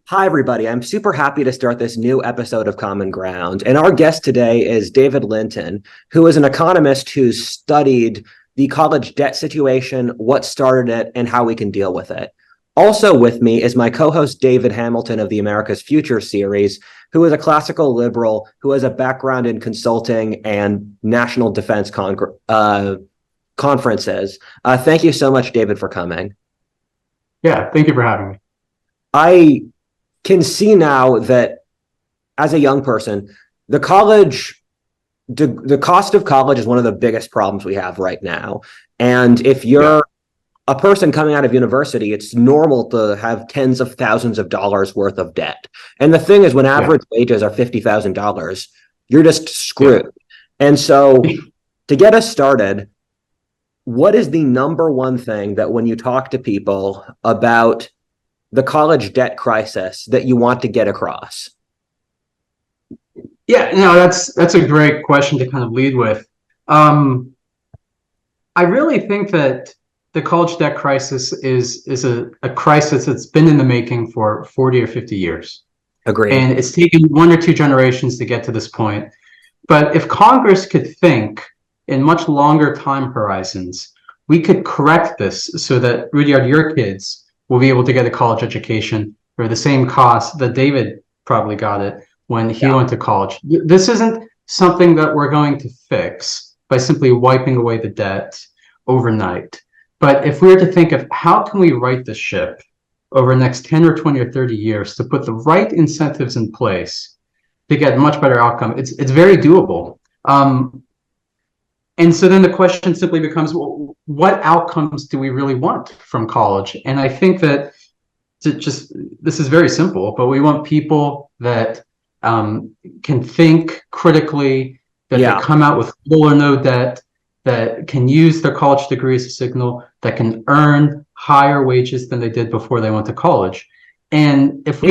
Hi, everybody. I'm super happy to start this new episode of Common Ground. And our guest today is David Linton, who is an economist who studied the college debt situation, what started it, and how we can deal with it. Also with me is my co-host David Hamilton of the America's Future series, who is a classical liberal who has a background in consulting and national defense conferences. Thank you so much, David, for coming. Yeah, thank you for having me. I can see now that as a young person, the cost of college is one of the biggest problems we have right now. And if you're a person coming out of university, it's normal to have tens of thousands of dollars worth of debt. And the thing is, when average wages are $50,000, you're just screwed. And so to get us started, what is the number one thing that when you talk to people about the college debt crisis that you want to get across? Yeah, no, that's a great question to kind of lead with. I really think that the college debt crisis is a crisis that's been in the making for 40 or 50 years. Agreed. And it's taken one or two generations to get to this point. But if Congress could think in much longer time horizons, we could correct this so that, Rudyard, your kids will be able to get a college education for the same cost that David probably got it when he went to college. This isn't something that we're going to fix by simply wiping away the debt overnight. But if we were to think of how can we right the ship over the next 10 or 20 or 30 years to put the right incentives in place to get much better outcome, it's very doable. And so then the question simply becomes, well, what outcomes do we really want from college? And I think that this is very simple, but we want people that can think critically, that they come out with little or no debt, that can use their college degree as a signal, that can earn higher wages than they did before they went to college. And if we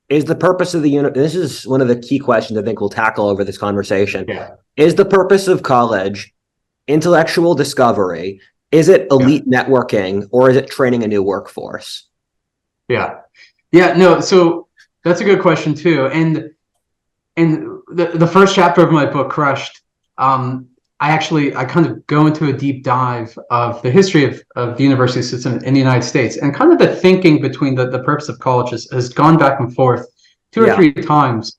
is the purpose of this is one of the key questions I think we'll tackle over this conversation. Yeah. Is the purpose of college intellectual discovery? Is it elite networking, or is it training a new workforce? No, so that's a good question too. And the first chapter of my book, Crushed, I kind of go into a deep dive of the history of the university system in the United States, and kind of the thinking between the purpose of college has gone back and forth two or three times.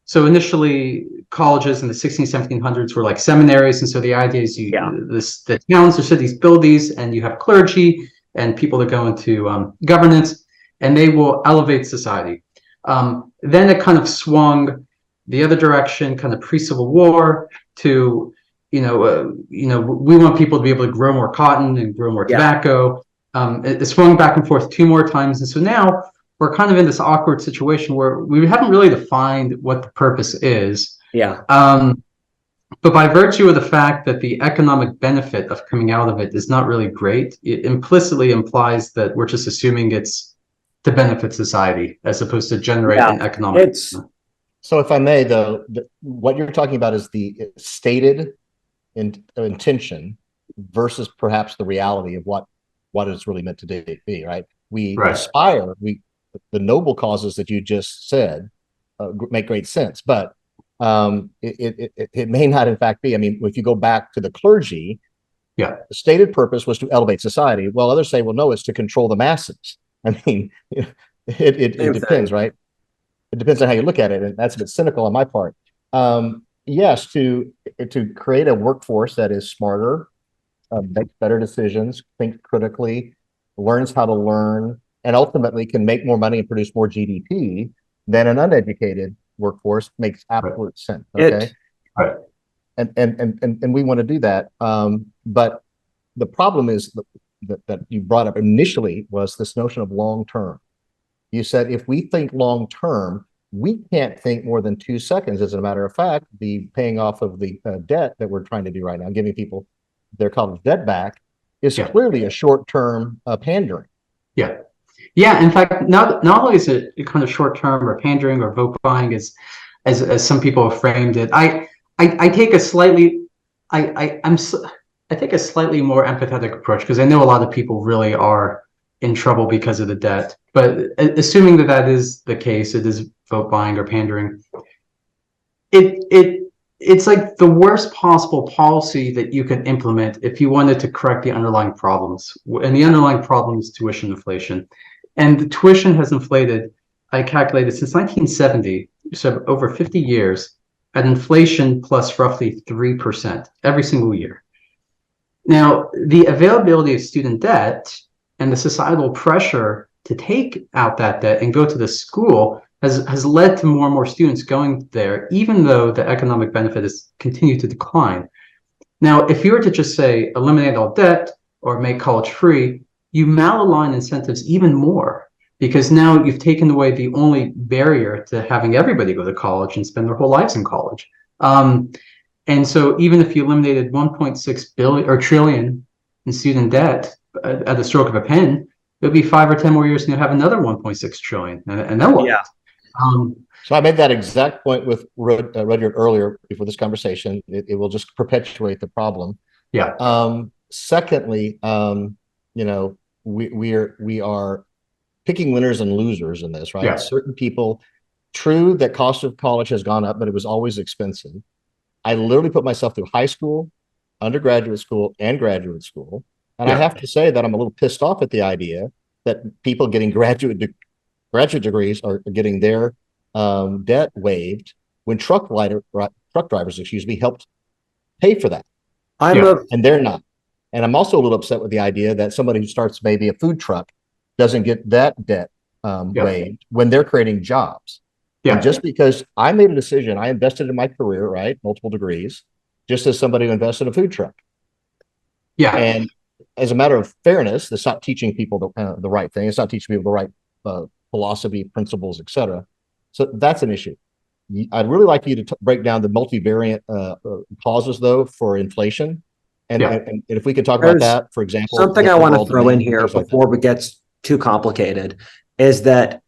So initially, colleges in the 1700s were like seminaries, and so the idea is the towns or cities build these, and you have clergy and people that go into governance, and they will elevate society. Then it kind of swung the other direction, kind of pre-Civil War, to we want people to be able to grow more cotton and grow more tobacco. It swung back and forth two more times, and so now we're kind of in this awkward situation where we haven't really defined what the purpose is. But by virtue of the fact that the economic benefit of coming out of it is not really great, it implicitly implies that we're just assuming it's to benefit society as opposed to generate an economic. So if I may, though, what you're talking about is the stated intention versus perhaps the reality of what it's really meant to be, right? We aspire, the noble causes that you just said make great sense, but it may not in fact be. I mean, if you go back to the clergy, the stated purpose was to elevate society. Well, others say, well, no, it's to control the masses. I mean, it depends, right? It depends on how you look at it, and that's a bit cynical on my part. Yes, to create a workforce that is smarter, makes better decisions, thinks critically, learns how to learn, and ultimately can make more money and produce more GDP than an uneducated workforce makes absolute sense. Okay, and we want to do that. But the problem is that you brought up initially was this notion of long term. You said if we think long term, we can't think more than 2 seconds. As a matter of fact, the paying off of the debt that we're trying to do right now, giving people their college debt back, is clearly a short term pandering. Yeah. In fact, not only is it kind of short term or pandering or vote buying, is as some people have framed it. I take a slightly I take a slightly more empathetic approach, because I know a lot of people really are in trouble because of the debt. But assuming that that is the case, it is vote buying or pandering. It's like the worst possible policy that you can implement if you wanted to correct the underlying problems. And the underlying problem is tuition inflation. And the tuition has inflated, I calculated, since 1970, so over 50 years, at inflation plus roughly 3% every single year. Now, the availability of student debt and the societal pressure to take out that debt and go to the school has led to more and more students going there, even though the economic benefit has continued to decline. Now, if you were to just say eliminate all debt or make college free, you malalign incentives even more, because now you've taken away the only barrier to having everybody go to college and spend their whole lives in college. And so even if you eliminated 1.6 billion or trillion in student debt at the stroke of a pen, it'll be 5 or 10 more years and you'll have another 1.6 trillion. And then what? Yeah. So I made that exact point with Rudyard earlier before this conversation. It will just perpetuate the problem. Yeah. Secondly, you know, we are picking winners and losers in this, right? Yeah. Certain people, true that cost of college has gone up, but it was always expensive. I literally put myself through high school, undergraduate school, and graduate school. And I have to say that I'm a little pissed off at the idea that people getting graduate degrees are getting their debt waived when truck drivers, helped pay for that. And they're not. And I'm also a little upset with the idea that somebody who starts maybe a food truck doesn't get that debt waived when they're creating jobs. And just because I made a decision, I invested in my career, right? Multiple degrees, just as somebody who invested in a food truck. And as a matter of fairness, it's not teaching people the right thing. It's not teaching people the right philosophy, principles, etc. So that's an issue. I'd really like you to break down the multivariate causes, though, for inflation. And if we could talk about that, for example. Something I want to throw in here before it gets too complicated is that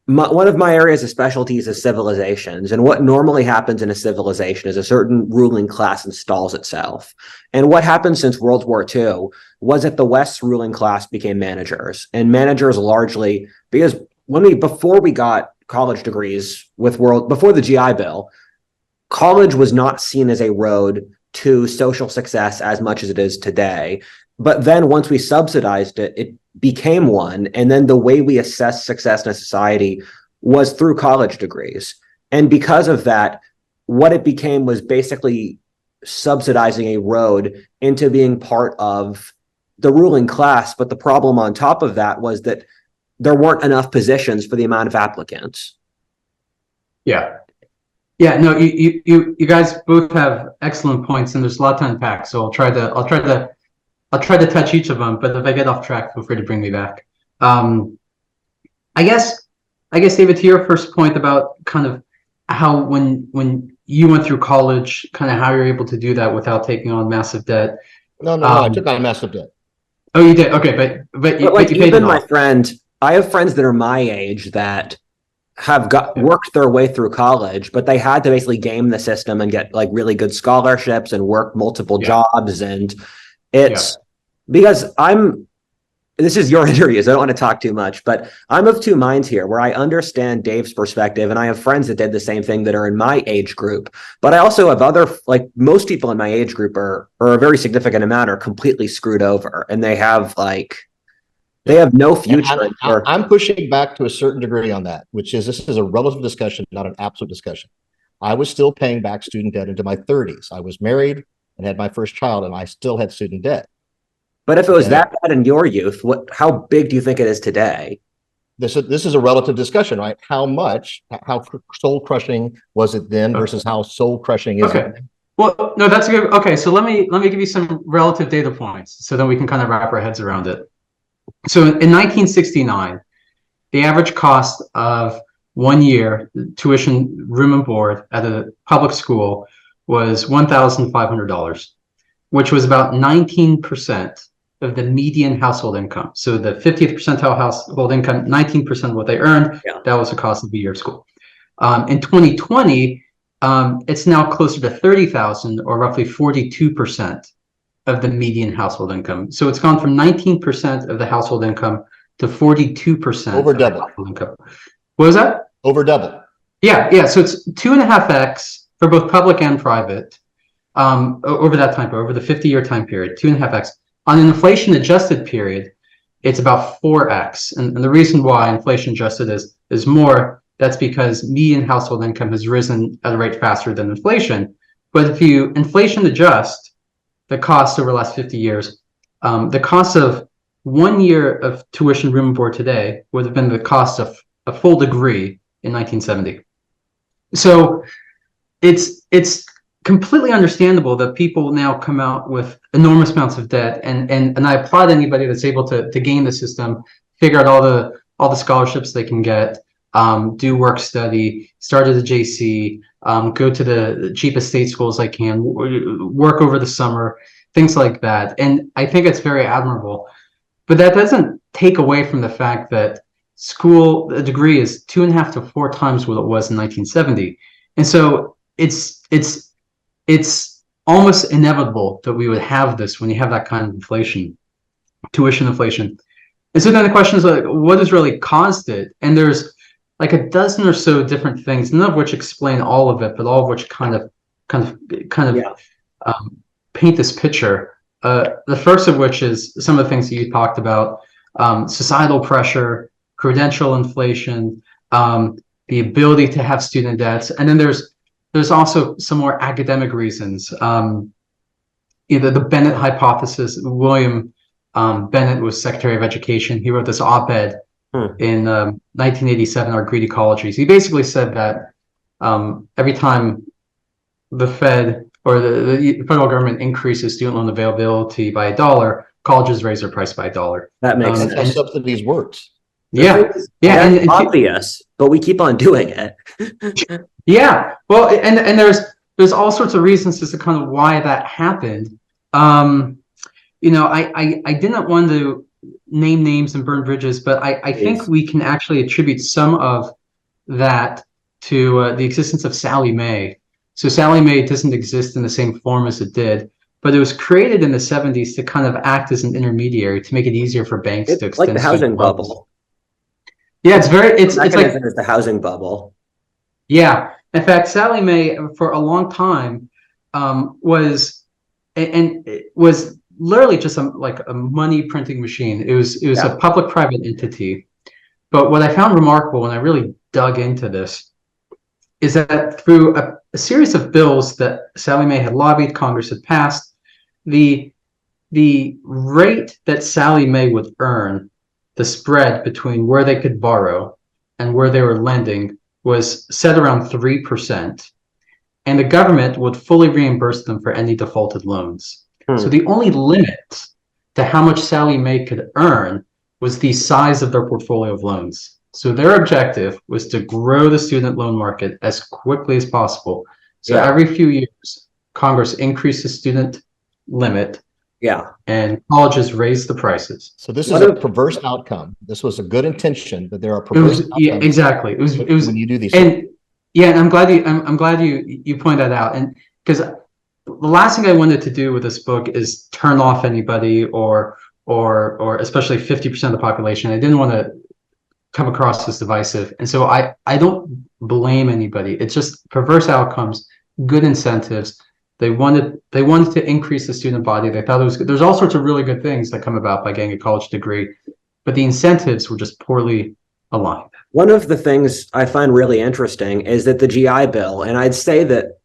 one of my areas of specialties is civilizations. And what normally happens in a civilization is a certain ruling class installs itself. And what happened since World War II was that the West's ruling class became managers. And managers largely, because before we got college degrees before the GI Bill, college was not seen as a road to social success as much as it is today. But then once we subsidized it, it became one. And then the way we assess success in a society was through college degrees. And because of that, what it became was basically subsidizing a road into being part of the ruling class. But the problem on top of that was that there weren't enough positions for the amount of applicants. No, you guys both have excellent points, and there's a lot to unpack. So I'll try to touch each of them, but if I get off track, feel free to bring me back. I guess, David, to your first point about kind of how when you went through college, kind of how you're able to do that without taking on massive debt. No, I took on massive debt. Oh, you did? Okay, but you paid even my friend, I have friends that are my age that have worked their way through college, but they had to basically game the system and get like really good scholarships and work multiple jobs. And it's because this is your interviews. I don't want to talk too much, but I'm of two minds here where I understand Dave's perspective, and I have friends that did the same thing that are in my age group. But I also have most people in my age group are a very significant amount are completely screwed over, and they have no future. I'm pushing back to a certain degree on that, which is this is a relative discussion, not an absolute discussion. I was still paying back student debt into my 30s. I was married and had my first child, and I still had student debt. But if it was that bad in your youth, how big do you think it is today? This is a relative discussion, right? How soul crushing was it then versus how soul crushing is it? Well, no, that's good. Okay, so let me give you some relative data points so then we can kind of wrap our heads around it. So in 1969, the average cost of 1 year tuition, room and board at a public school was $1,500, which was about 19% of the median household income. So the 50th percentile household income, 19% of what they earned, that was the cost of a year of school. In 2020, it's now closer to 30,000, or roughly 42% of the median household income. So it's gone from 19% of the household income to 42% Over of the double. household income. What was that? Over double. Yeah. So it's 2.5x for both public and private over that time, over the 50-year time period, 2.5x. On an inflation-adjusted period, it's about 4x. And the reason why inflation-adjusted is more, that's because median household income has risen at a rate faster than inflation. But if you inflation adjust the cost over the last 50 years, the cost of 1 year of tuition, room and board today would have been the cost of a full degree in 1970. So it's completely understandable that people now come out with enormous amounts of debt, and I applaud anybody that's able to game the system, figure out all the scholarships they can get, do work study, start at a JC, go to the cheapest state schools they can, work over the summer, things like that. And I think it's very admirable. But that doesn't take away from the fact that a degree is 2.5 to 4 times what it was in 1970. And so it's almost inevitable that we would have this when you have that kind of inflation, tuition inflation. And so then the question is, like, what has really caused it? And there's like a dozen or so different things, none of which explain all of it, but all of which kind of paint this picture. The first of which is some of the things that you talked about: societal pressure, credential inflation, the ability to have student debts, and then there's also some more academic reasons. Either the Bennett hypothesis. William Bennett was Secretary of Education. He wrote this op-ed in 1987, Our Greedy Colleges. He basically said that every time the Fed or the federal government increases student loan availability by $1, colleges raise their price by $1. That makes sense. That's how subsidies works. Yeah. That's obvious, but we keep on doing it. Yeah. Well, and there's all sorts of reasons as to kind of why that happened. I didn't want to name names and burn bridges, but I think we can actually attribute some of that to the existence of Sallie Mae. So Sallie Mae doesn't exist in the same form as it did, but it was created in the 70s to kind of act as an intermediary to make it easier for banks to extend like the housing bubble. Yeah, it's like the housing bubble. Yeah. In fact, Sallie Mae for a long time was literally just a money printing machine. It was a public-private entity. But what I found remarkable when I really dug into this is that through a series of bills that Sallie Mae had lobbied, Congress had passed, the rate that Sallie Mae would earn, the spread between where they could borrow and where they were lending, was set around 3%, and the government would fully reimburse them for any defaulted loans. So the only limit to how much Sallie Mae could earn was the size of their portfolio of loans. So their objective was to grow the student loan market as quickly as possible. So every few years, Congress increased the student limit. Yeah. And colleges raised the prices. So this is a perverse outcome. This was a good intention, but there are perverse outcomes. Yeah, exactly. It was when you do these things. And I'm glad you point that out. And because the last thing I wanted to do with this book is turn off anybody or especially 50% of the population. I didn't want to come across as divisive. And so I don't blame anybody. It's just perverse outcomes, good incentives. They wanted to increase the student body. They thought there's all sorts of really good things that come about by getting a college degree, but the incentives were just poorly aligned. One of the things I find really interesting is that the GI Bill, and I'd say that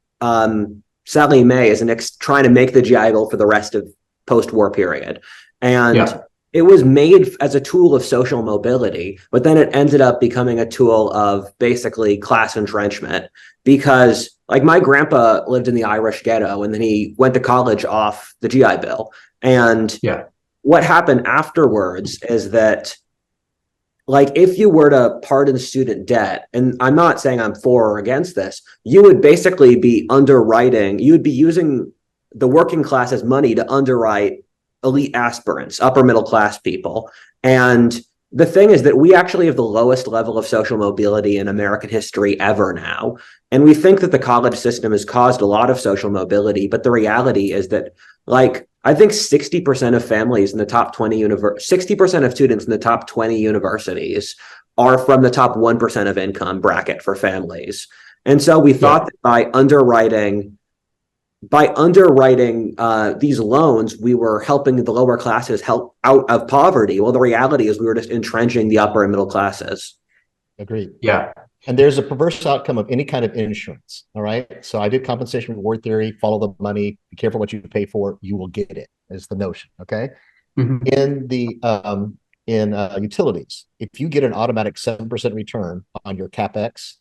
Sallie Mae is trying to make the GI Bill for the rest of post-war period. And it was made as a tool of social mobility, but then it ended up becoming a tool of basically class entrenchment, because like my grandpa lived in the Irish ghetto and then he went to college off the GI Bill. And what happened afterwards is that, like, if you were to pardon student debt, and I'm not saying I'm for or against this, you would basically be underwriting, you would be using the working class as money to underwrite elite aspirants, upper middle class people. And the thing is that we actually have the lowest level of social mobility in American history ever now. And we think that the college system has caused a lot of social mobility, but the reality is that, like, I think 60% of families in the top 20 60% of students in the top 20 universities are from the top 1% of income bracket for families. And so we thought that by underwriting these loans, we were helping the lower classes help out of poverty. Well, the reality is we were just entrenching the upper and middle classes. Agreed. Yeah. And there's a perverse outcome of any kind of insurance. All right. So I did compensation reward theory, follow the money, be careful what you pay for, you will get it, is the notion. Okay. Mm-hmm. In the utilities, if you get an automatic 7% return on your CapEx,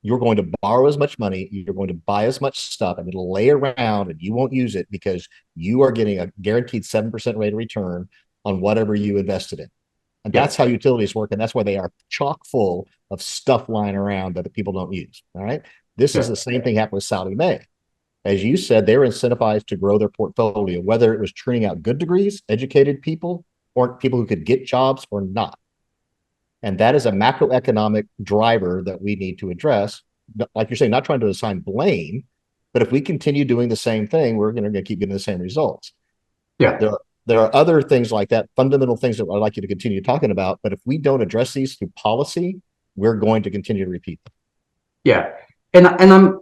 you're going to borrow as much money, you're going to buy as much stuff, and it'll lay around and you won't use it because you are getting a guaranteed 7% rate of return on whatever you invested in. And that's how utilities work. And that's why they are chock full of stuff lying around that the people don't use. All right. This is the same thing happened with Sallie Mae. As you said, they were incentivized to grow their portfolio, whether it was churning out good degrees, educated people, or people who could get jobs or not. And that is a macroeconomic driver that we need to address. Like you're saying, not trying to assign blame, but if we continue doing the same thing, we're going to keep getting the same results. Yeah. There are other things like that, fundamental things that I'd like you to continue talking about. But if we don't address these through policy, we're going to continue to repeat them. Yeah. And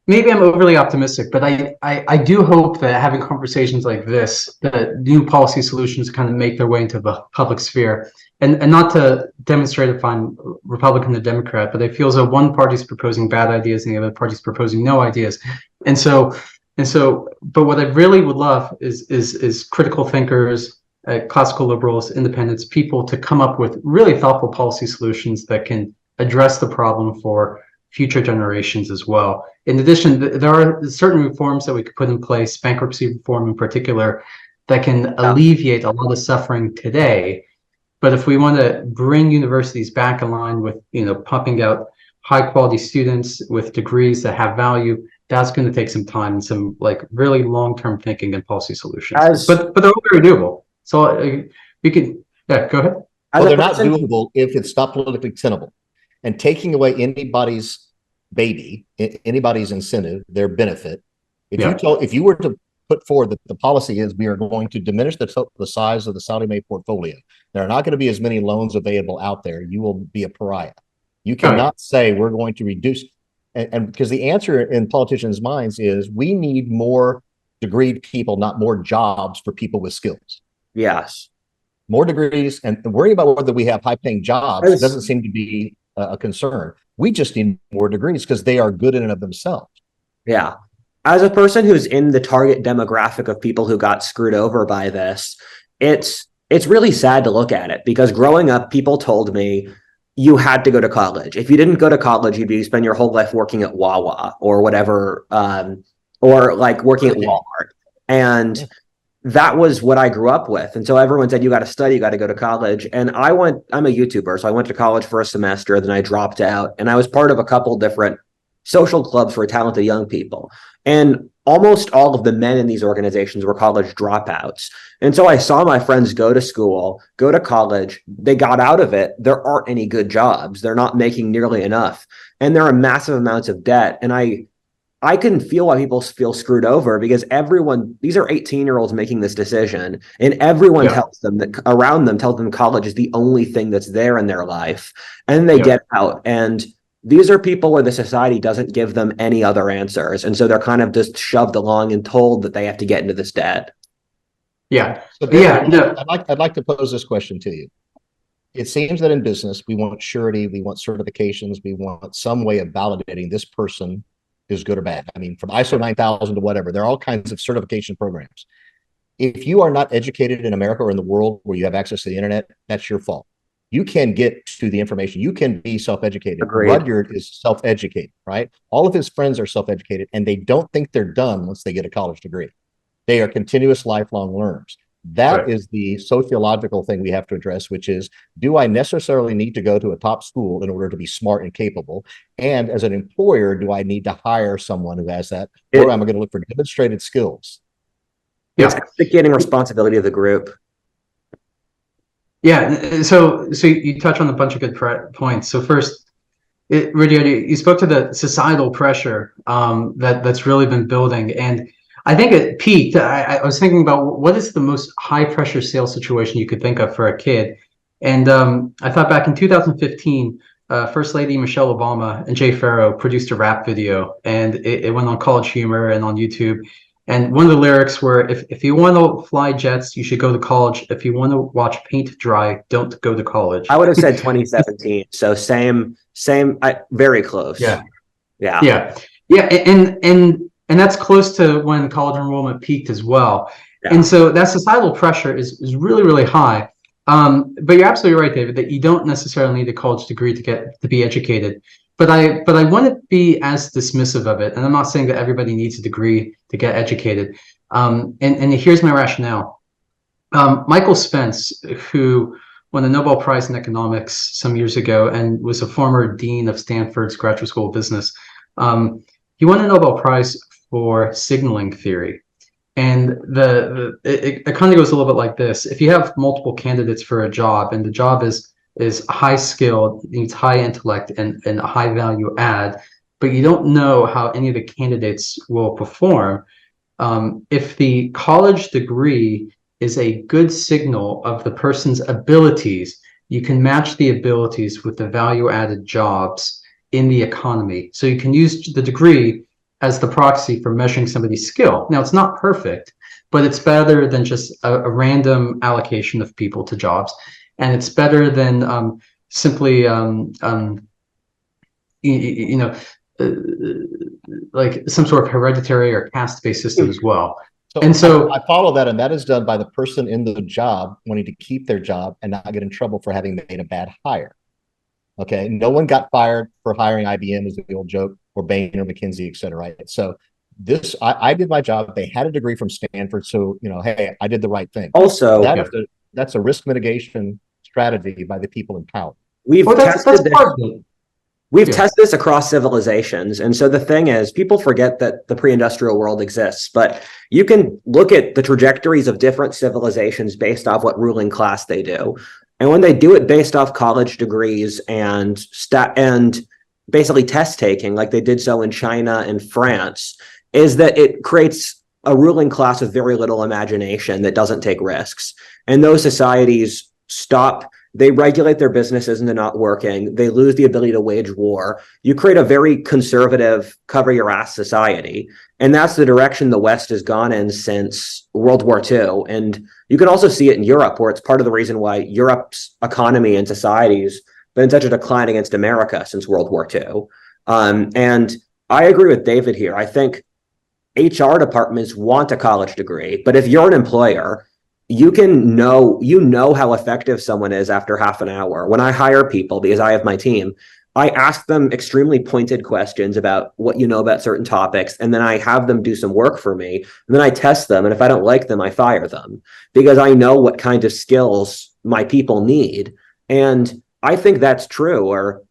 maybe I'm overly optimistic, but I do hope that having conversations like this, that new policy solutions kind of make their way into the public sphere. And not to demonstrate if I'm Republican or Democrat, but it feels that one party's proposing bad ideas and the other party's proposing no ideas. But what I really would love is critical thinkers, classical liberals, independents, people to come up with really thoughtful policy solutions that can address the problem for future generations as well. In addition, there are certain reforms that we could put in place, bankruptcy reform in particular, that can alleviate a lot of suffering today. But if we want to bring universities back in line with, pumping out high quality students with degrees that have value, that's going to take some time and some really long-term thinking and policy solutions. But they're all very doable. So we can, go ahead. Well, they're not doable if it's not politically tenable. And taking away anybody's baby, anybody's incentive, their benefit. If you were to put forward that the policy is we are going to diminish the size of the Sallie Mae portfolio, there are not going to be as many loans available out there. You will be a pariah. You cannot say we're going to reduce, and because the answer in politicians' minds is we need more degreed people, not more jobs for people with skills. Yes. More degrees, and worrying about whether we have high-paying jobs doesn't seem to be a concern. We just need more degrees because they are good in and of themselves. Yeah. As a person who's in the target demographic of people who got screwed over by this, it's really sad to look at it because growing up, people told me you had to go to college. If you didn't go to college, you'd spend your whole life working at Wawa or whatever, or working at Walmart. And that was what I grew up with. And so everyone said, you got to study, you got to go to college. And I'm a YouTuber. So I went to college for a semester, then I dropped out. And I was part of a couple different social clubs for talented young people. And almost all of the men in these organizations were college dropouts. And so I saw my friends go to school, go to college. They got out of it. There aren't any good jobs. They're not making nearly enough. And there are massive amounts of debt. And I can feel why people feel screwed over because these are 18-year-olds making this decision, and everyone tells them that around them tells them college is the only thing that's there in their life. And they get out. And these are people where the society doesn't give them any other answers. And so they're kind of just shoved along and told that they have to get into this debt. Yeah. So I'd like to pose this question to you. It seems that in business, we want surety, we want certifications, we want some way of validating this person is good or bad. I mean, from ISO 9000 to whatever, there are all kinds of certification programs. If you are not educated in America or in the world where you have access to the internet, that's your fault. You can get to the information. You can be self-educated. Rudyard is self-educated, right? All of his friends are self-educated, and they don't think they're done once they get a college degree. They are continuous lifelong learners. That is the sociological thing we have to address, which is, do I necessarily need to go to a top school in order to be smart and capable? And as an employer, do I need to hire someone who has that? Or am I going to look for demonstrated skills? It's abdicating responsibility of the group. Yeah. So you touch on a bunch of good points. So first, Rudyard, you spoke to the societal pressure that's really been building, and I think it peaked. I was thinking about what is the most high pressure sales situation you could think of for a kid, and I thought back in 2015, First Lady Michelle Obama and Jay Farrow produced a rap video, and it went on College Humor and on YouTube. And one of the lyrics were, if you want to fly jets, you should go to college. If you want to watch paint dry, don't go to college. I would have said 2017. So very close. Yeah. Yeah. Yeah. Yeah. And that's close to when college enrollment peaked as well. Yeah. And so that societal pressure is really, really high. But you're absolutely right, David, that you don't necessarily need a college degree to be educated. But I wouldn't be as dismissive of it. And I'm not saying that everybody needs a degree to get educated. And here's my rationale. Michael Spence, who won the Nobel Prize in economics some years ago and was a former dean of Stanford's Graduate School of Business, he won a Nobel Prize for signaling theory. And it kind of goes a little bit like this. If you have multiple candidates for a job and the job is high skilled, needs high intellect and a high value add, but you don't know how any of the candidates will perform, if the college degree is a good signal of the person's abilities, you can match the abilities with the value added jobs in the economy. So you can use the degree as the proxy for measuring somebody's skill. Now, it's not perfect, but it's better than just a random allocation of people to jobs. And it's better than simply, like some sort of hereditary or caste-based system as well. So I follow that, and that is done by the person in the job wanting to keep their job and not get in trouble for having made a bad hire. Okay, no one got fired for hiring IBM, is the old joke, or Bain or McKinsey, et cetera. Right? So I did my job. They had a degree from Stanford, so hey, I did the right thing. Also, that's a risk mitigation strategy by the people in power. We've tested this across civilizations. And so the thing is, people forget that the pre-industrial world exists, but you can look at the trajectories of different civilizations based off what ruling class they do. And when they do it based off college degrees and basically test taking, like they did so in China and France, is that it creates a ruling class with very little imagination that doesn't take risks. And those societies they regulate their businesses and they're not working. They lose the ability to wage war. You create a very conservative, cover your ass society. And that's the direction the West has gone in since World War II. And you can also see it in Europe, where it's part of the reason why Europe's economy and society's been in such a decline against America since World War II. And I agree with David here. I think HR departments want a college degree, but if you're an employer, you know how effective someone is after half an hour. When I hire people, because I have my team, I ask them extremely pointed questions about what you know about certain topics, and then I have them do some work for me, and then I test them, and if I don't like them, I fire them, because I know what kind of skills my people need. And I think that's true. Or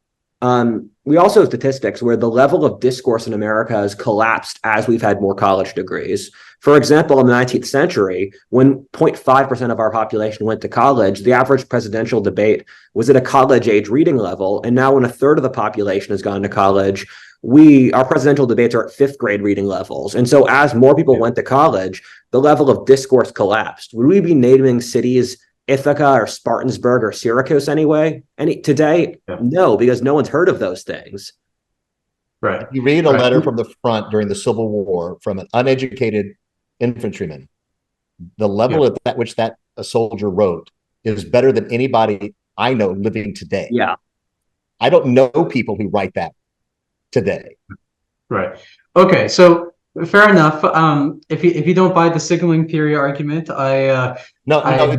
we also have statistics where the level of discourse in America has collapsed as we've had more college degrees. For example, in the 19th century, when 0.5% of our population went to college, the average presidential debate was at a college-age reading level. And now when a third of the population has gone to college, our presidential debates are at fifth grade reading levels. And so as more people went to college, the level of discourse collapsed. Would we be naming cities Ithaca or Spartansburg or Syracuse today? Yeah. No, because no one's heard of those things. Right. You read a letter from the front during the Civil War from an uneducated infantryman. The level at which that a soldier wrote is better than anybody I know living today. Yeah. I don't know people who write that today. Right. Okay. So fair enough. If you don't buy the signaling theory argument,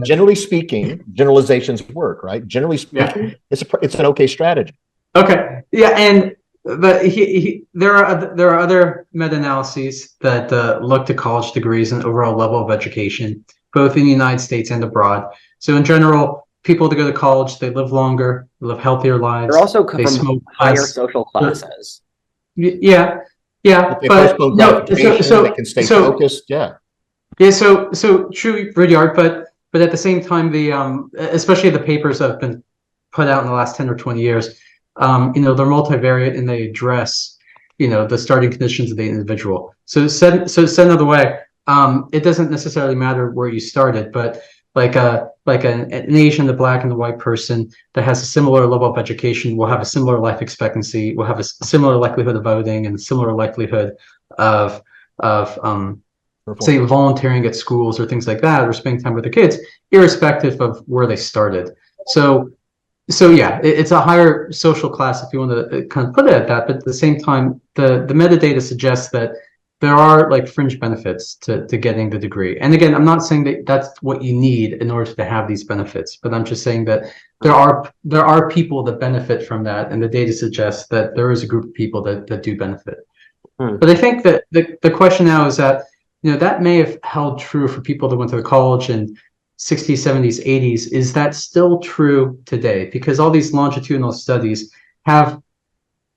generally speaking, generalizations work, right? Generally speaking, it's an okay strategy. Okay. Yeah, but there are other meta-analyses that look to college degrees and overall level of education, both in the United States and abroad. So in general, people that go to college, they live longer, live healthier lives. They're also from higher social classes. Yeah, but no. They can stay focused. Yeah. So true, Rudyard. But but at the same time, the especially the papers that have been put out in the last 10 or 20 years, they're multivariate and they address, the starting conditions of the individual. So said another way, it doesn't necessarily matter where you started, but like an Asian, the black, and the white person that has a similar level of education will have a similar life expectancy, will have a similar likelihood of voting, and a similar likelihood of say volunteering at schools or things like that, or spending time with their kids, irrespective of where they started. So yeah, it's a higher social class if you want to kind of put it at that. But at the same time, the metadata suggests that there are like fringe benefits to getting the degree. And again, I'm not saying that that's what you need in order to have these benefits, but I'm just saying that there are people that benefit from that, and the data suggests that there is a group of people that do benefit. But I think that the question now is that that may have held true for people that went to the college in 60s, 70s, 80s. Is that still true today? Because all these longitudinal studies have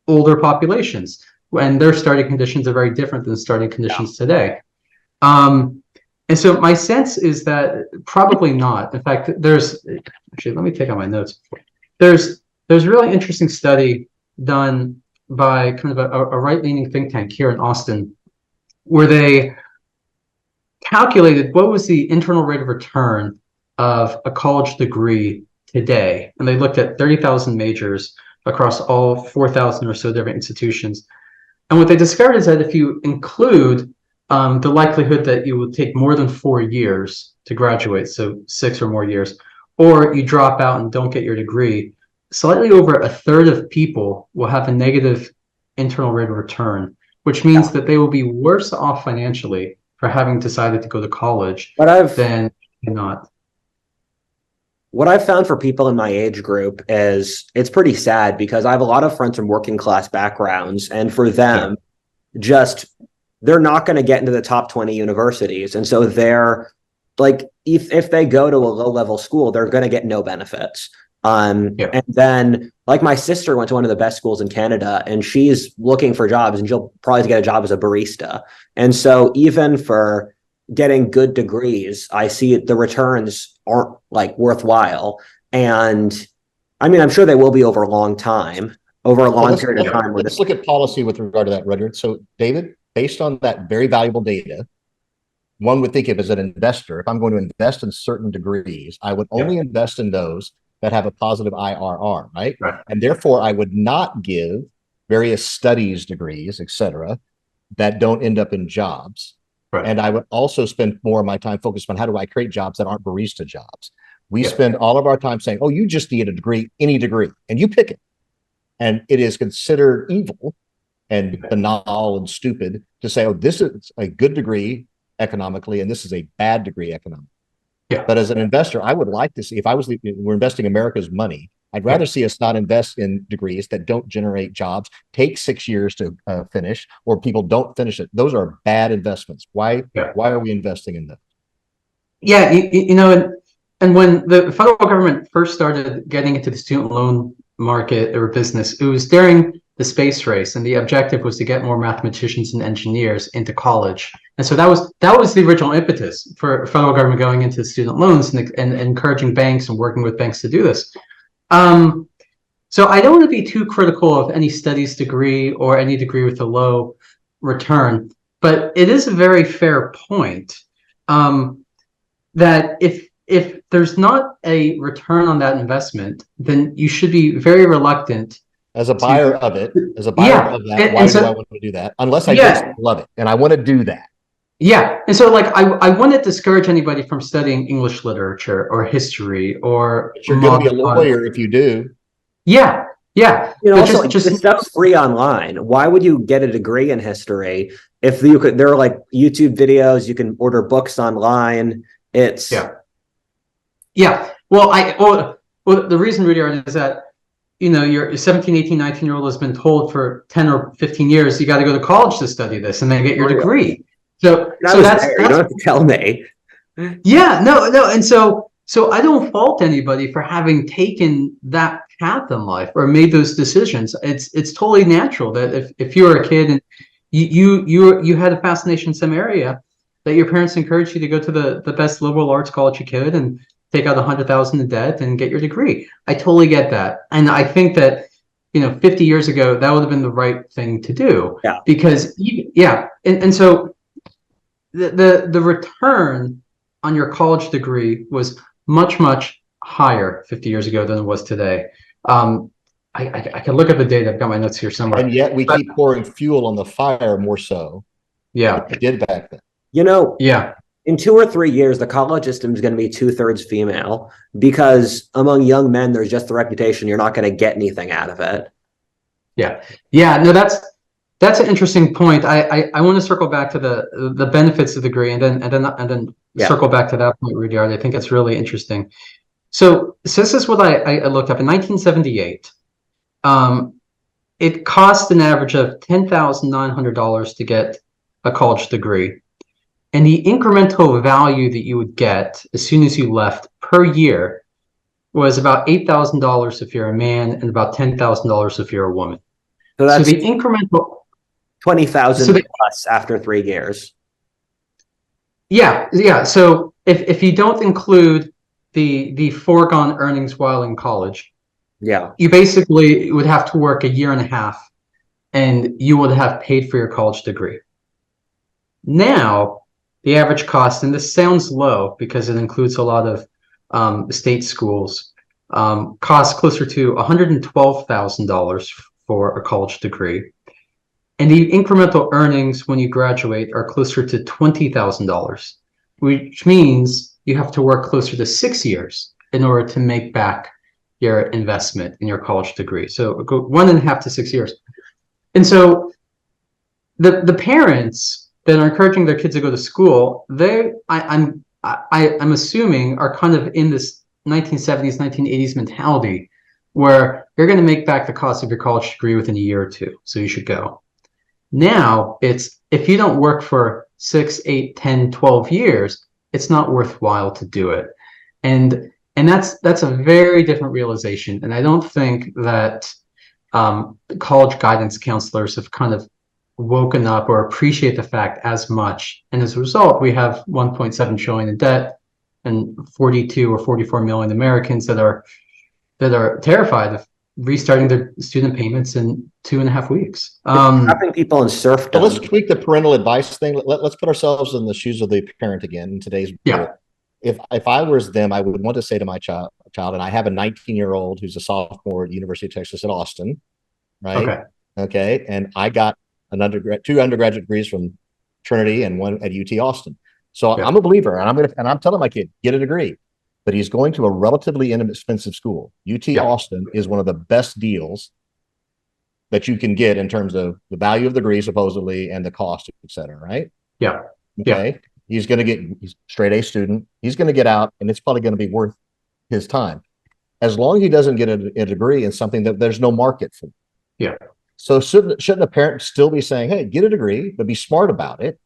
older populations, and their starting conditions are very different than starting conditions today. And so my sense is that probably not. In fact, actually, let me take out my notes. There's a really interesting study done by kind of a right-leaning think tank here in Austin, where they calculated what was the internal rate of return of a college degree today. And they looked at 30,000 majors across all 4,000 or so different institutions. And what they discovered is that if you include the likelihood that you will take more than 4 years to graduate, so 6 or more years, or you drop out and don't get your degree, slightly over a third of people will have a negative internal rate of return, which means that they will be worse off financially for having decided to go to college than not. What I've found for people in my age group is it's pretty sad, because I have a lot of friends from working class backgrounds, and for them, they're not going to get into the top 20 universities. And so they're like, if they go to a low level school, they're going to get no benefits. And then like my sister went to one of the best schools in Canada, and she's looking for jobs, and she'll probably get a job as a barista. And so even for getting good degrees, I see the returns aren't like worthwhile. And I mean, I'm sure they will be over a long time, over a long period of time. Let's look at policy with regard to that, Rudyard. So David, based on that very valuable data, one would think of as an investor, if I'm going to invest in certain degrees, I would only invest in those that have a positive IRR, right? And therefore, I would not give various studies degrees, et cetera, that don't end up in jobs. And I would also spend more of my time focused on how do I create jobs that aren't barista jobs. We spend all of our time saying, oh, you just need a degree, any degree, and you pick it. And it is considered evil and banal and stupid to say, oh, this is a good degree economically, and this is a bad degree economically. But as an investor, I would like to see, if we're investing America's money, I'd rather see us not invest in degrees that don't generate jobs, take 6 years to finish, or people don't finish it. Those are bad investments. Why are we investing in them? Yeah, and when the federal government first started getting into the student loan market or business, it was during the space race, and the objective was to get more mathematicians and engineers into college. And so that was the original impetus for federal government going into student loans and encouraging banks and working with banks to do this. So I don't want to be too critical of any studies degree or any degree with a low return, but it is a very fair point that if there's not a return on that investment, then you should be very reluctant. As a buyer of it, of that, why do I want to do that? Unless I just love it and I want to do that. Yeah. And so like I wouldn't discourage anybody from studying English literature or history or but you're going to be a lawyer if you do. Yeah. Also, just stuff's free online. Why would you get a degree in history if you could? There are like YouTube videos, you can order books online. It's Well, the reason, Rudyard, is that your 17, 18, 19-year-old has been told for 10 or 15 years, you got to go to college to study this and then get your degree. So that's you don't have to tell me. Yeah, no. And so I don't fault anybody for having taken that path in life or made those decisions. It's totally natural that if you were a kid and you had a fascination in some area, that your parents encouraged you to go to the best liberal arts college you could and take out 100,000 in debt and get your degree. I totally get that. And I think that, 50 years ago, that would have been the right thing to do. Yeah. Because, and so the return on your college degree was much, much higher 50 years ago than it was today. I can look at the data. I've got my notes here somewhere. And yet we keep pouring fuel on the fire more so Yeah. than we did back then. Yeah. In 2 or 3 years, the college system is going to be 2/3 female because among young men, there's just the reputation you're not going to get anything out of it. Yeah. No, that's an interesting point. I want to circle back to the benefits of the degree and then circle back to that point, Rudyard. I think it's really interesting. So this is what I looked up in 1978. It cost an average of $10,900 to get a college degree. And the incremental value that you would get as soon as you left per year was about $8,000 if you're a man and about $10,000 if you're a woman. So that's the incremental 20,000 plus after 3 years. Yeah. So if you don't include the foregone earnings while in college, you basically would have to work a year and a half, and you would have paid for your college degree. Now, the average cost, and this sounds low because it includes a lot of state schools, costs closer to $112,000 for a college degree. And the incremental earnings when you graduate are closer to $20,000, which means you have to work closer to 6 years in order to make back your investment in your college degree. So go 1.5 to 6 years. And so the parents that are encouraging their kids to go to school, I'm assuming are kind of in this 1970s, 1980s mentality where you're going to make back the cost of your college degree within a year or two. So you should go. Now it's, if you don't work for 6, 8, 10, 12 years, it's not worthwhile to do it. And that's a very different realization. And I don't think that college guidance counselors have kind of woken up or appreciate the fact as much. And as a result, we have 1.7 trillion in debt and 42 or 44 million Americans that are terrified of restarting their student payments in 2.5 weeks. Having people in serfdom. So let's tweak the parental advice thing. Let's put ourselves in the shoes of the parent again in today's world. If I was them, I would want to say to my child, and I have a 19-year-old who's a sophomore at the University of Texas at Austin, right? Okay. And I got two undergraduate degrees from Trinity and one at UT Austin. So I'm a believer, and I'm telling my kid, get a degree. But he's going to a relatively inexpensive school. UT Austin is one of the best deals that you can get in terms of the value of the degree, supposedly, and the cost, et cetera, right? Yeah. Okay. He's a straight A student. He's going to get out, and it's probably going to be worth his time. As long as he doesn't get a degree in something that there's no market for. Yeah. So shouldn't a parent still be saying, hey, get a degree, but be smart about it.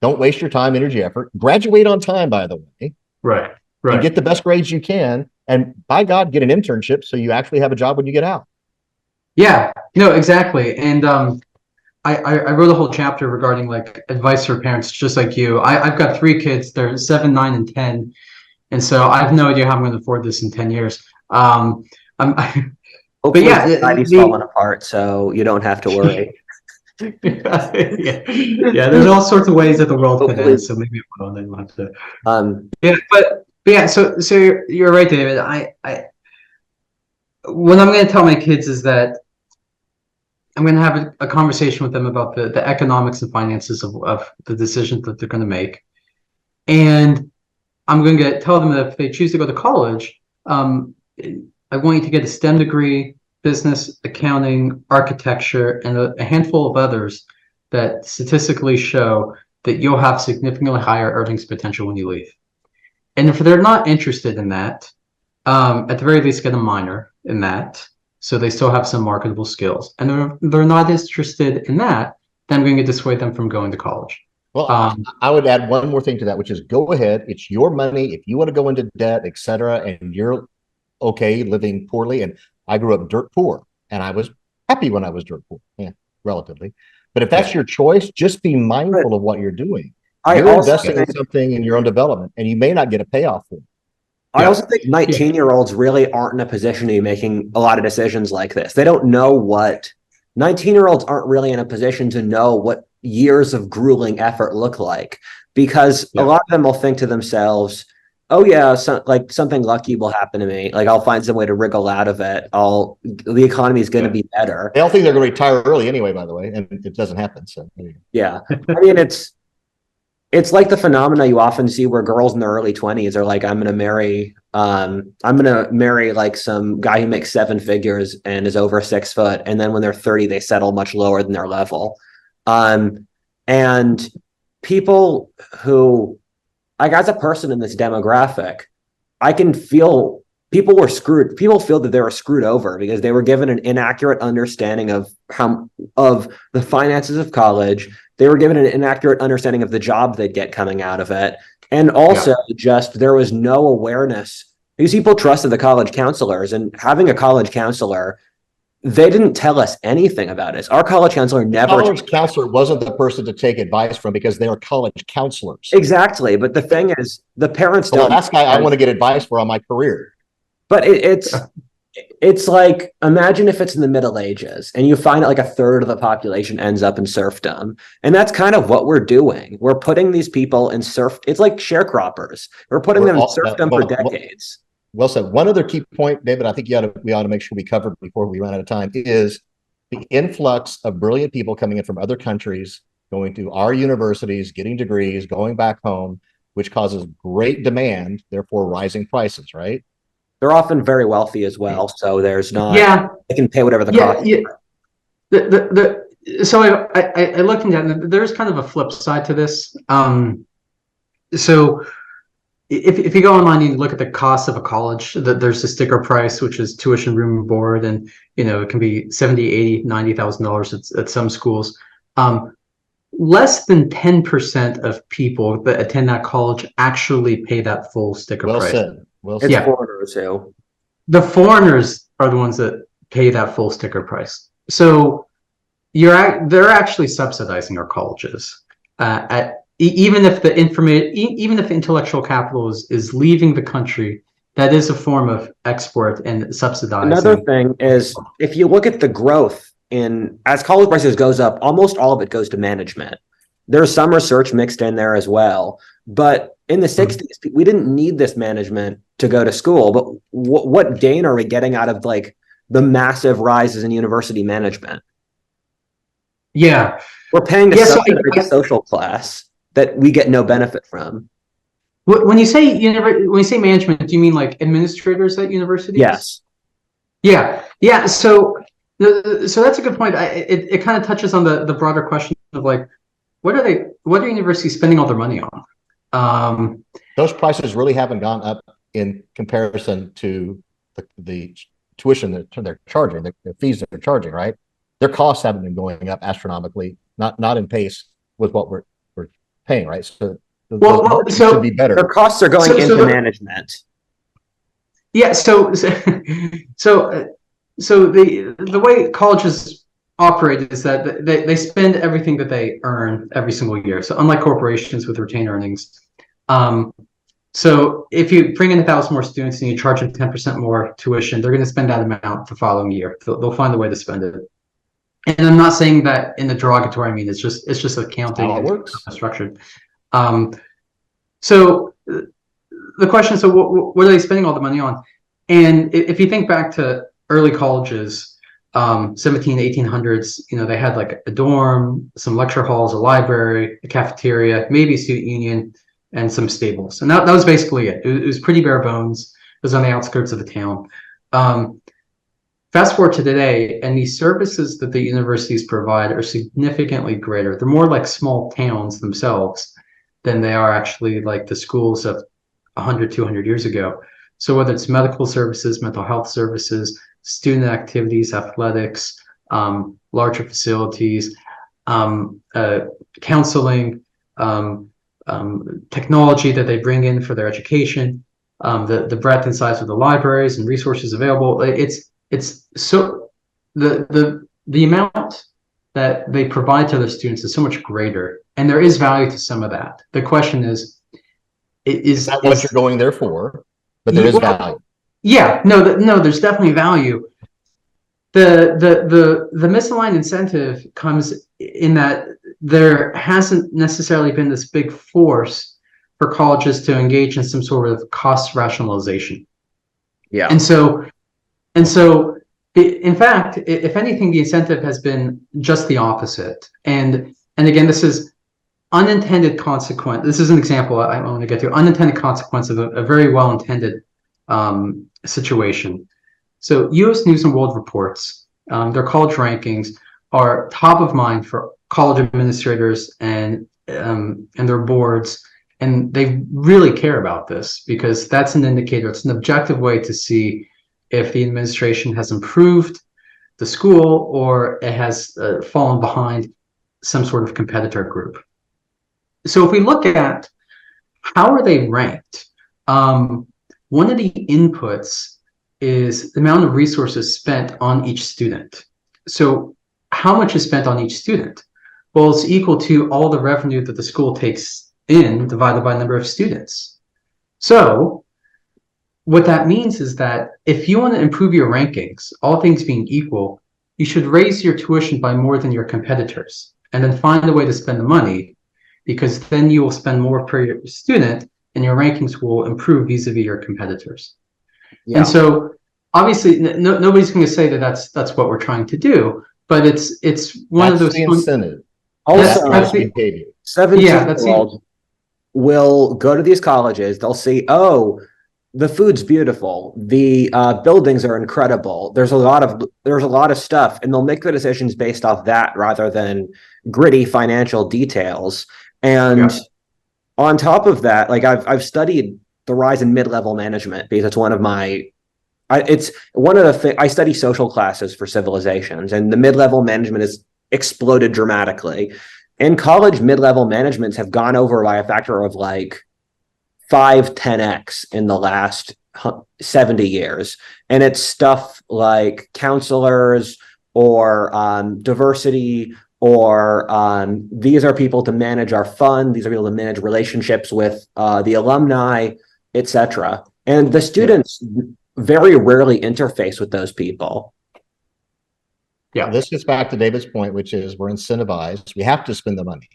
Don't waste your time, energy, effort. Graduate on time, by the way. Right. And get the best grades you can. And by God, get an internship so you actually have a job when you get out. Yeah, no, exactly. And I wrote a whole chapter regarding like advice for parents, just like you. I've got 3 kids. They're 7, 9, and 10. And so I have no idea how I'm going to afford this in 10 years. But yeah, society's falling apart, so you don't have to worry. yeah, there's all sorts of ways that the world could end. So maybe one day we'll have to. But yeah, so you're right, David. What I'm going to tell my kids is that I'm going to have a conversation with them about the economics and finances of the decisions that they're going to make, and I'm going to tell them that if they choose to go to college, I want you to get a STEM degree, business, accounting, architecture, and a handful of others that statistically show that you'll have significantly higher earnings potential when you leave. And if they're not interested in that, at the very least, get a minor in that, so they still have some marketable skills. And they're not interested in that, then I'm going to dissuade them from going to college. Well, I would add one more thing to that, which is go ahead. It's your money. If you want to go into debt, et cetera, and you're okay living poorly, and I grew up dirt poor, and I was happy when I was dirt poor, relatively. But if that's your choice, just be mindful of what you're doing. I You're also investing in something in your own development, and you may not get a payoff for it. I also think 19-year-olds really aren't in a position to be making a lot of decisions like this. They don't know what 19-year-olds aren't really in a position to know what years of grueling effort look like, because a lot of them will think to themselves, oh yeah, like something lucky will happen to me. Like I'll find some way to wriggle out of it. The economy is going to be better. They all think they're going to retire early anyway, by the way, and it doesn't happen. So yeah, I mean, it's like the phenomena you often see where girls in their early 20s are like, I'm gonna marry like some guy who makes 7 figures and is over 6 foot, and then when they're 30 they settle much lower than their level. And people who, like, as a person in this demographic, I can feel people feel that they were screwed over because they were given an inaccurate understanding of the finances of college. They were given an inaccurate understanding of the job they'd get coming out of it. And also just there was no awareness because people trusted the college counselors, and having a college counselor, they didn't tell us anything about it. Our college counselor never. College counselor wasn't the person to take advice from because they were college counselors. Exactly. But the thing is, the parents don't. That's guy I want to get advice for on my career. But it's like, imagine if it's in the Middle Ages and you find out like a third of the population ends up in serfdom. And that's kind of what we're doing. We're putting these people in it's like sharecroppers. We're putting them in serfdom for decades. Well said. One other key point, David, I think we ought to make sure we cover before we run out of time is the influx of brilliant people coming in from other countries, going to our universities, getting degrees, going back home, which causes great demand, therefore rising prices, right? They're often very wealthy as well, so there's not. They can pay whatever the cost. So I looked into that, and there's kind of a flip side to this. So if you go online and you look at the cost of a college, there's a sticker price, which is tuition, room and board, and it can be $70,000, $80,000, $90,000 at some schools. Less than 10% of people that attend that college actually pay that full sticker price. Well, it's foreigners who. The foreigners are the ones that pay that full sticker price. So they're actually subsidizing our colleges. Even if the intellectual capital is leaving the country, that is a form of export and subsidizing. Another thing is, if you look at the growth as college prices goes up, almost all of it goes to management. There's some research mixed in there as well, but in the 60s, we didn't need this management to go to school. But what gain are we getting out of like the massive rises in university management? Yeah, we're paying to subsidize a social class that we get no benefit from. When you say management, do you mean like administrators at universities? Yes. Yeah. So that's a good point. It kind of touches on the broader question of like, what are universities spending all their money on? Those prices really haven't gone up in comparison to the tuition that they're charging, the fees that they're charging, right? Their costs haven't been going up astronomically, not in pace with what we're paying, right? So should be better. Their costs are going into management. Yeah. So the way colleges operate is that they spend everything that they earn every single year. So unlike corporations with retained earnings, so if you bring in 1,000 more students and you charge them 10% more tuition, they're going to spend that amount the following year. They'll find a way to spend it. And I'm not saying that in the derogatory. I mean, it's just accounting. How it works. Structured. So the question is, so what are they spending all the money on? And if you think back to early colleges, 1800s, they had like a dorm, some lecture halls, a library, a cafeteria, maybe a student union, and some stables. And that was basically it. It was pretty bare bones. It was on the outskirts of the town. Fast forward to today, and the services that the universities provide are significantly greater. They're more like small towns themselves than they are actually like the schools of 100, 200 years ago. So whether it's medical services, mental health services, student activities, athletics, larger facilities, counseling, technology that they bring in for their education, the breadth and size of the libraries and resources available. It's so the amount that they provide to their students is so much greater, and there is value to some of that. The question is that what you're going there for? But there is value. Yeah, no, there's definitely value. The misaligned incentive comes in that there hasn't necessarily been this big force for colleges to engage in some sort of cost rationalization. Yeah. And so in fact, if anything, the incentive has been just the opposite. And again, this is unintended consequence. This is an example I want to get to. Unintended consequence of a very well-intended situation. So U.S. News and World Reports, their college rankings are top of mind for college administrators and their boards. And they really care about this because that's an indicator. It's an objective way to see if the administration has improved the school or it has fallen behind some sort of competitor group. So if we look at how are they ranked, one of the inputs is the amount of resources spent on each student. So how much is spent on each student? Well, it's equal to all the revenue that the school takes in divided by the number of students. So what that means is that if you want to improve your rankings, all things being equal, you should raise your tuition by more than your competitors and then find a way to spend the money, because then you will spend more per student and your rankings will improve vis-a-vis your competitors. Yeah. And so obviously nobody's going to say that that's what we're trying to do, but it's one of those the incentive. Also, that's the behavior. 17-year-olds will go to these colleges. They'll see, oh, the food's beautiful, the buildings are incredible, there's a lot of stuff, and they'll make their decisions based off that rather than gritty financial details. And on top of that, like I've studied the rise in mid-level management because it's one of my I study social classes for civilizations, and the mid-level management has exploded dramatically. In college, mid-level managements have gone over by a factor of like 5-10x in the last 70 years. And it's stuff like counselors or diversity, or these are people to manage our fund, these are people to manage relationships with the alumni, etc. And the students very rarely interface with those people. Yeah, this gets back to David's point, which is we're incentivized. We have to spend the money.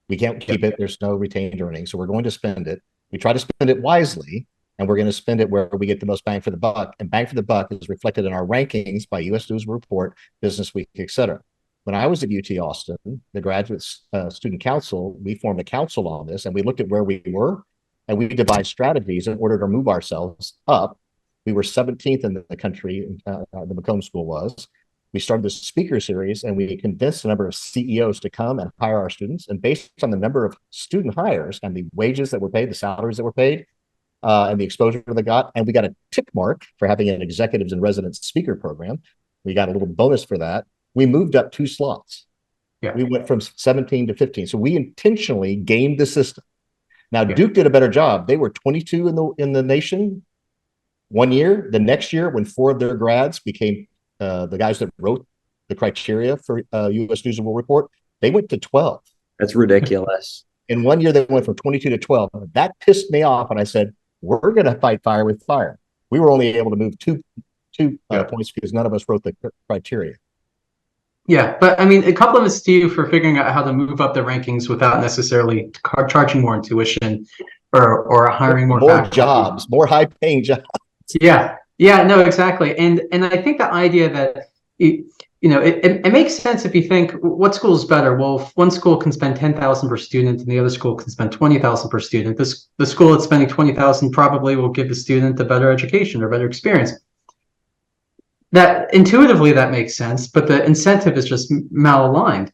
We can't keep it. There's no retained earnings. So we're going to spend it. We try to spend it wisely, and we're going to spend it where we get the most bang for the buck. And bang for the buck is reflected in our rankings by U.S. News Report, Business Week, etc. When I was at UT Austin, the Graduate Student Council, we formed a council on this, and we looked at where we were, and we devised strategies in order to move ourselves up. We were 17th in the country, the Macomb School was. We started this speaker series, and we convinced a number of CEOs to come and hire our students. And based on the number of student hires and the wages that were paid, the salaries that were paid, and the exposure they got, and we got a tick mark for having an executives in residence speaker program. We got a little bonus for that. We moved up 2 slots. Yeah. We went from 17 to 15. So we intentionally gamed the system. Now, Duke did a better job. They were 22 in the nation one year. The next year, when 4 of their grads became the guys that wrote the criteria for U.S. News and World Report, they went to 12. That's ridiculous. In 1 year, they went from 22 to 12. That pissed me off, and I said, we're going to fight fire with fire. We were only able to move two points because none of us wrote the criteria. Yeah, but I mean, a compliment to you for figuring out how to move up the rankings without necessarily charging more in tuition or hiring more jobs, more high-paying jobs. Yeah, no, exactly. And I think the idea that it makes sense if you think what school is better. Well, if one school can spend $10,000 per student and the other school can spend $20,000 per student, the school that's spending $20,000 probably will give the student a better education or better experience. That intuitively that makes sense, but the incentive is just malaligned,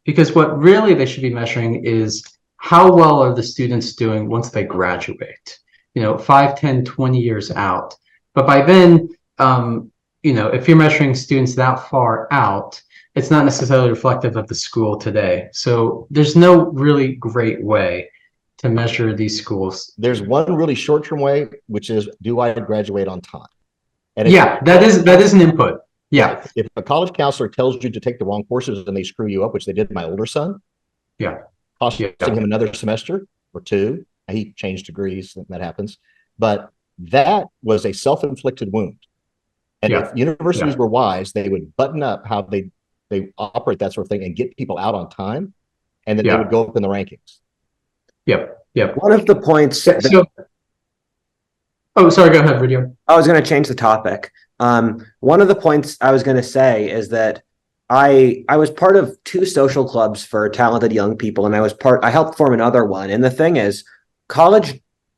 because what really they should be measuring is how well are the students doing once they graduate, 5, 10, 20 years out. But by then, if you're measuring students that far out, it's not necessarily reflective of the school today. So there's no really great way to measure these schools. There's one really short-term way, which is, do I graduate on time? And that is an input. Yeah. If a college counselor tells you to take the wrong courses and they screw you up, which they did my older son, Yeah. costing him another semester or two. He changed degrees, that happens. But that was a self-inflicted wound. And if universities were wise, they would button up how they operate that sort of thing and get people out on time, and then they would go up in the rankings. Yep. One of the points oh, sorry, go ahead, Rudyard. I was going to change the topic. One of the points I was going to say is that I was part of 2 social clubs for talented young people, and I helped form another one. And the thing is,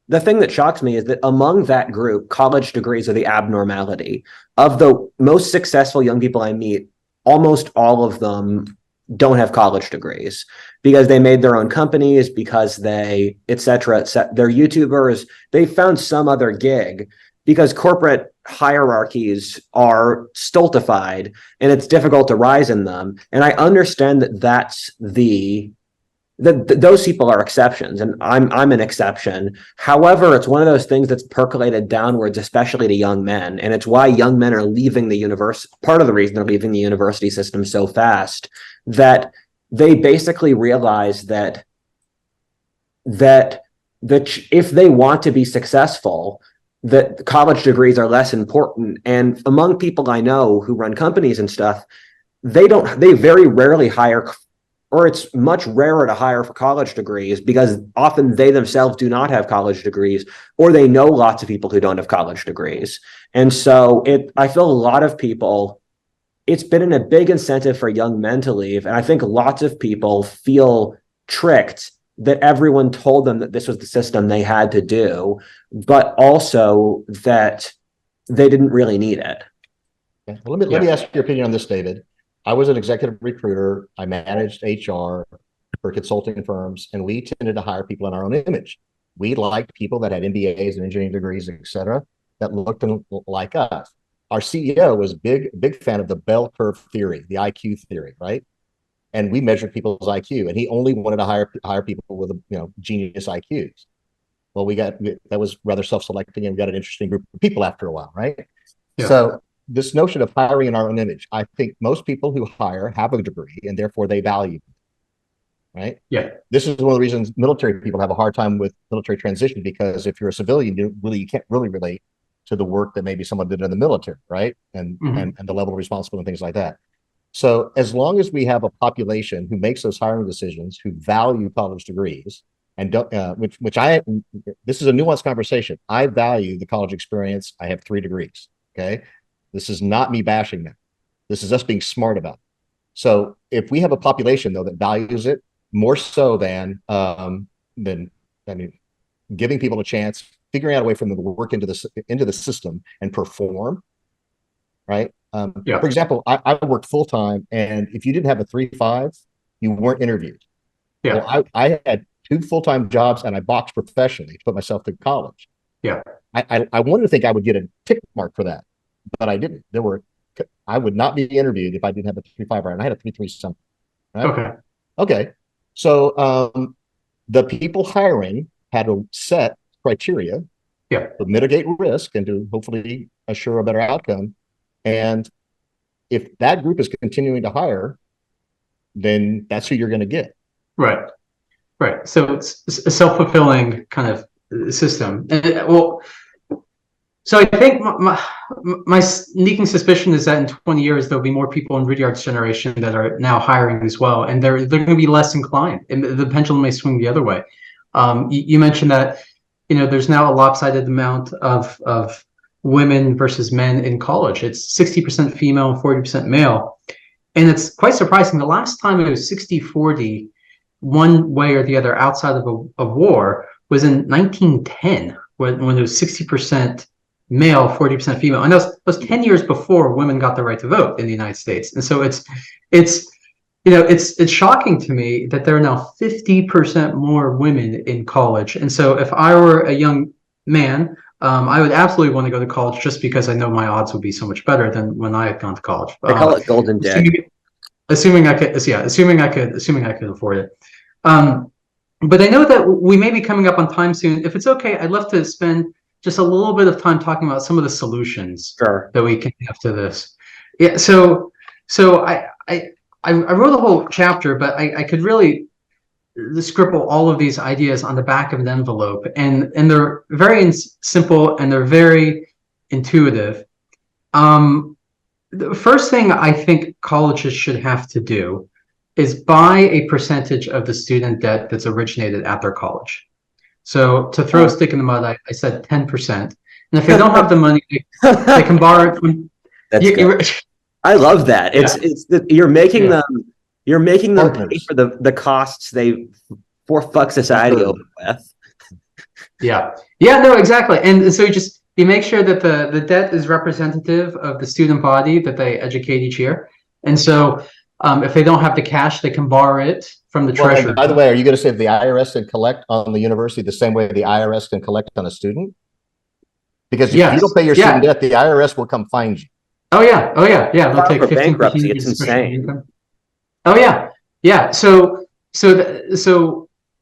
the thing that shocks me is that among that group, college degrees are the abnormality. Of the most successful young people I meet, almost all of them don't have college degrees because they made their own companies, because they, et cetera, they're YouTubers. They found some other gig because corporate hierarchies are stultified and it's difficult to rise in them. And I understand that those people are exceptions, and I'm an exception. However, it's one of those things that's percolated downwards, especially to young men, and it's why young men are leaving the university. Part of the reason they're leaving the university system so fast, that they basically realize that if they want to be successful, that college degrees are less important. And among people I know who run companies and stuff, they very rarely hire, or it's much rarer to hire for college degrees because often they themselves do not have college degrees, or they know lots of people who don't have college degrees. And so I feel a lot of people, it's been a big incentive for young men to leave. And I think lots of people feel tricked that everyone told them that this was the system they had to do, but also that they didn't really need it. Okay. Well, let me ask your opinion on this, David. I was an executive recruiter. I managed HR for consulting firms, and we tended to hire people in our own image. We liked people that had MBAs and engineering degrees, et cetera, that looked like us. Our CEO was a big fan of the bell curve theory, the IQ theory, right? And we measured people's IQ, and he only wanted to hire people with genius IQs. Well, that was rather self-selecting, and we got an interesting group of people after a while, right? Yeah. So this notion of hiring in our own image, I think most people who hire have a degree, and therefore they value it, right? Yeah. This is one of the reasons military people have a hard time with military transition, because if you're a civilian, you can't really relate to the work that maybe someone did in the military, right? And the level of responsibility and things like that. So as long as we have a population who makes those hiring decisions, who value college degrees, and don't, this is a nuanced conversation. I value the college experience. I have 3 degrees. Okay. This is not me bashing them. This is us being smart about it. So if we have a population, though, that values it more so than giving people a chance, figuring out a way for them to work into the system and perform, right? For example, I worked full time, and if you didn't have a 3.5, you weren't interviewed. Yeah. Well, I had 2 full-time jobs, and I boxed professionally to put myself through college. Yeah. I wanted to think I would get a tick mark for that, but I didn't. I would not be interviewed if I didn't have a 3.5, and I had a 3.3 something. Right? Okay. So the people hiring had a set criteria to mitigate risk and to hopefully assure a better outcome. And if that group is continuing to hire, then that's who you're going to get. Right. So it's a self-fulfilling kind of system. So I think my sneaking suspicion is that in 20 years, there'll be more people in Rudyard's generation that are now hiring as well. And they're going to be less inclined. And the pendulum may swing the other way. You mentioned that, there's now a lopsided amount of women versus men in college. It's 60% female and 40% male. And it's quite surprising. The last time it was 60-40, one way or the other outside of a war was in 1910, when it was 60% male, 40% female. And that was 10 years before women got the right to vote in the United States. And so it's shocking to me that there are now 50% more women in college. And so if I were a young man, I would absolutely want to go to college just because I know my odds would be so much better than when I had gone to college. They call it golden dick. Assuming I could afford it. But I know that we may be coming up on time soon. If it's okay, I'd love to spend just a little bit of time talking about some of the solutions that we can have to this. Yeah. So I wrote a whole chapter, but I could really scribble all of these ideas on the back of an envelope, and they're very simple and they're very intuitive. The first thing I think colleges should have to do is buy a percentage of the student debt that's originated at their college. So to throw a stick in the mud, I said 10%. And if they don't have the money, they can borrow it from. That's good. I love that. Yeah. You're making them pay for the costs they fuck society over with. Yeah. Yeah, no, exactly. And so you make sure that the debt is representative of the student body that they educate each year. And so if they don't have the cash, they can borrow it from the treasury. By the way, are you going to say the IRS can collect on the university the same way the IRS can collect on a student? Because if you don't pay your student debt, the IRS will come find you. Oh yeah. They'll take 15% bankruptcy. It's insane. Income. Oh yeah. So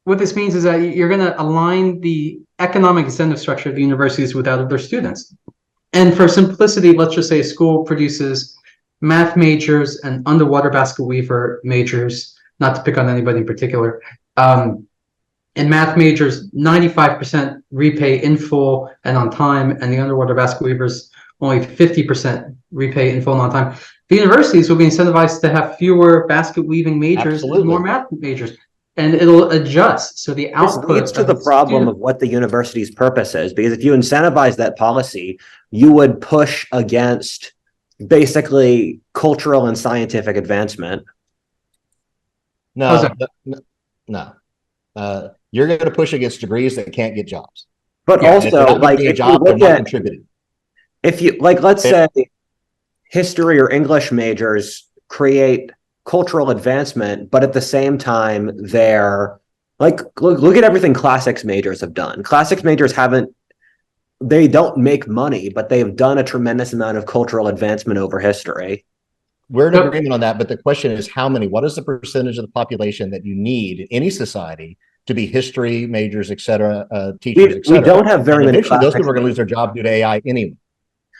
what this means is that you're going to align the economic incentive structure of the universities with that of their students. And for simplicity, let's just say a school produces math majors and underwater basket weaver majors, not to pick on anybody in particular. And math majors, 95% repay in full and on time, and the underwater basket weavers only 50% repay in full and on time. The universities will be incentivized to have fewer basket weaving majors and more math majors, and it'll adjust. So the output leads to the problem of what the university's purpose is, because if you incentivize that policy, you would push against basically cultural and scientific advancement. No. You're going to push against degrees that can't get jobs. But also, like, if you look at contributing. If you let's say history or English majors create cultural advancement, but at the same time, they're like, look at everything classics majors have done. Classics majors they don't make money, but they've done a tremendous amount of cultural advancement over history. We're in agreement on that, but the question is what is the percentage of the population that you need in any society to be history majors, et cetera, teachers, et cetera? We don't have very many. Those people are going to lose their job due to AI anyway.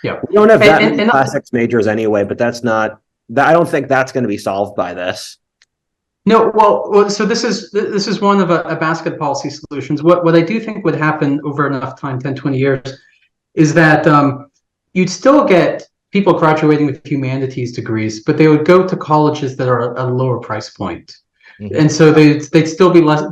Yeah, we don't have that many classics majors anyway, but I don't think that's going to be solved by this. No, well, so this is one of a basket policy solutions. What I do think would happen over enough time, 10, 20 years, is that you'd still get people graduating with humanities degrees, but they would go to colleges that are at a lower price point. Mm-hmm. And so they'd still be less,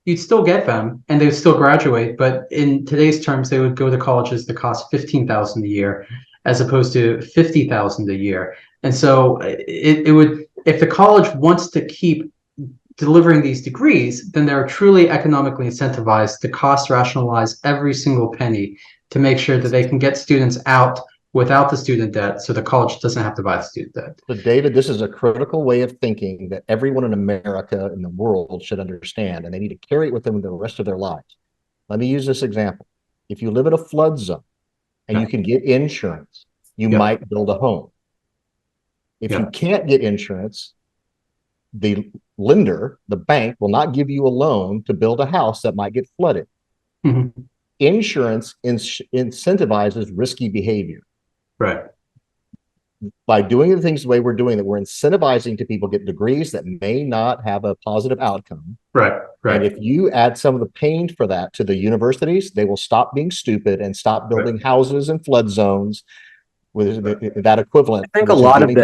you'd still get them and they'd still graduate, but in today's terms, they would go to colleges that cost $15,000 a year as opposed to $50,000 a year. And so it would, if the college wants to keep delivering these degrees, then they're truly economically incentivized to cost rationalize every single penny to make sure that they can get students out without the student debt, so the college doesn't have to buy the student debt. So David, this is a critical way of thinking that everyone in America and the world should understand, and they need to carry it with them the rest of their lives. Let me use this example. If you live in a flood zone and you can get insurance, you might build a home. If you can't get insurance, the lender, the bank, will not give you a loan to build a house that might get flooded. Mm-hmm. Insurance incentivizes risky behavior. Right. By doing the things the way we're doing, that we're incentivizing to people get degrees that may not have a positive outcome. Right. And if you add some of the pain for that to the universities, they will stop being stupid and stop building houses in flood zones with that equivalent. I think a lot of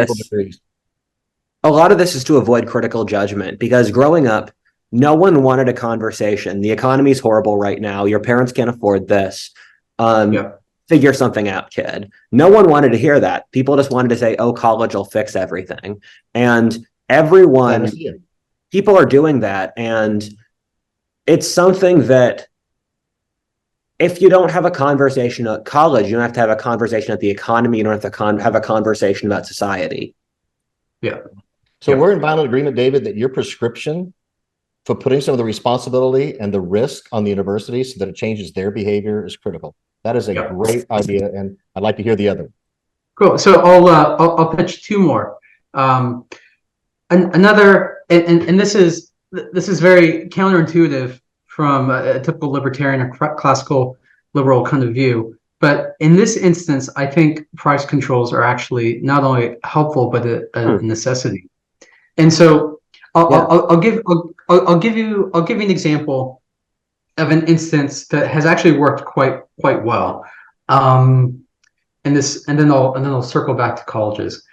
this is to avoid critical judgment, because growing up, no one wanted a conversation. The economy's horrible right now. Your parents can't afford this. Figure something out, kid. No one wanted to hear that. People just wanted to say, oh, college will fix everything. And people are doing that. And it's something that if you don't have a conversation at college, you don't have to have a conversation at the economy. You don't have to have a conversation about society. Yeah. So we're in violent agreement, David, that your prescription for putting some of the responsibility and the risk on the university so that it changes their behavior is critical. That is a great idea, and I'd like to hear the other. Cool. So I'll pitch two more. Another, and this is very counterintuitive from a typical libertarian or classical liberal kind of view. But in this instance, I think price controls are actually not only helpful but a necessity. And so I'll give you an example of an instance that has actually worked quite well. And then I'll circle back to colleges.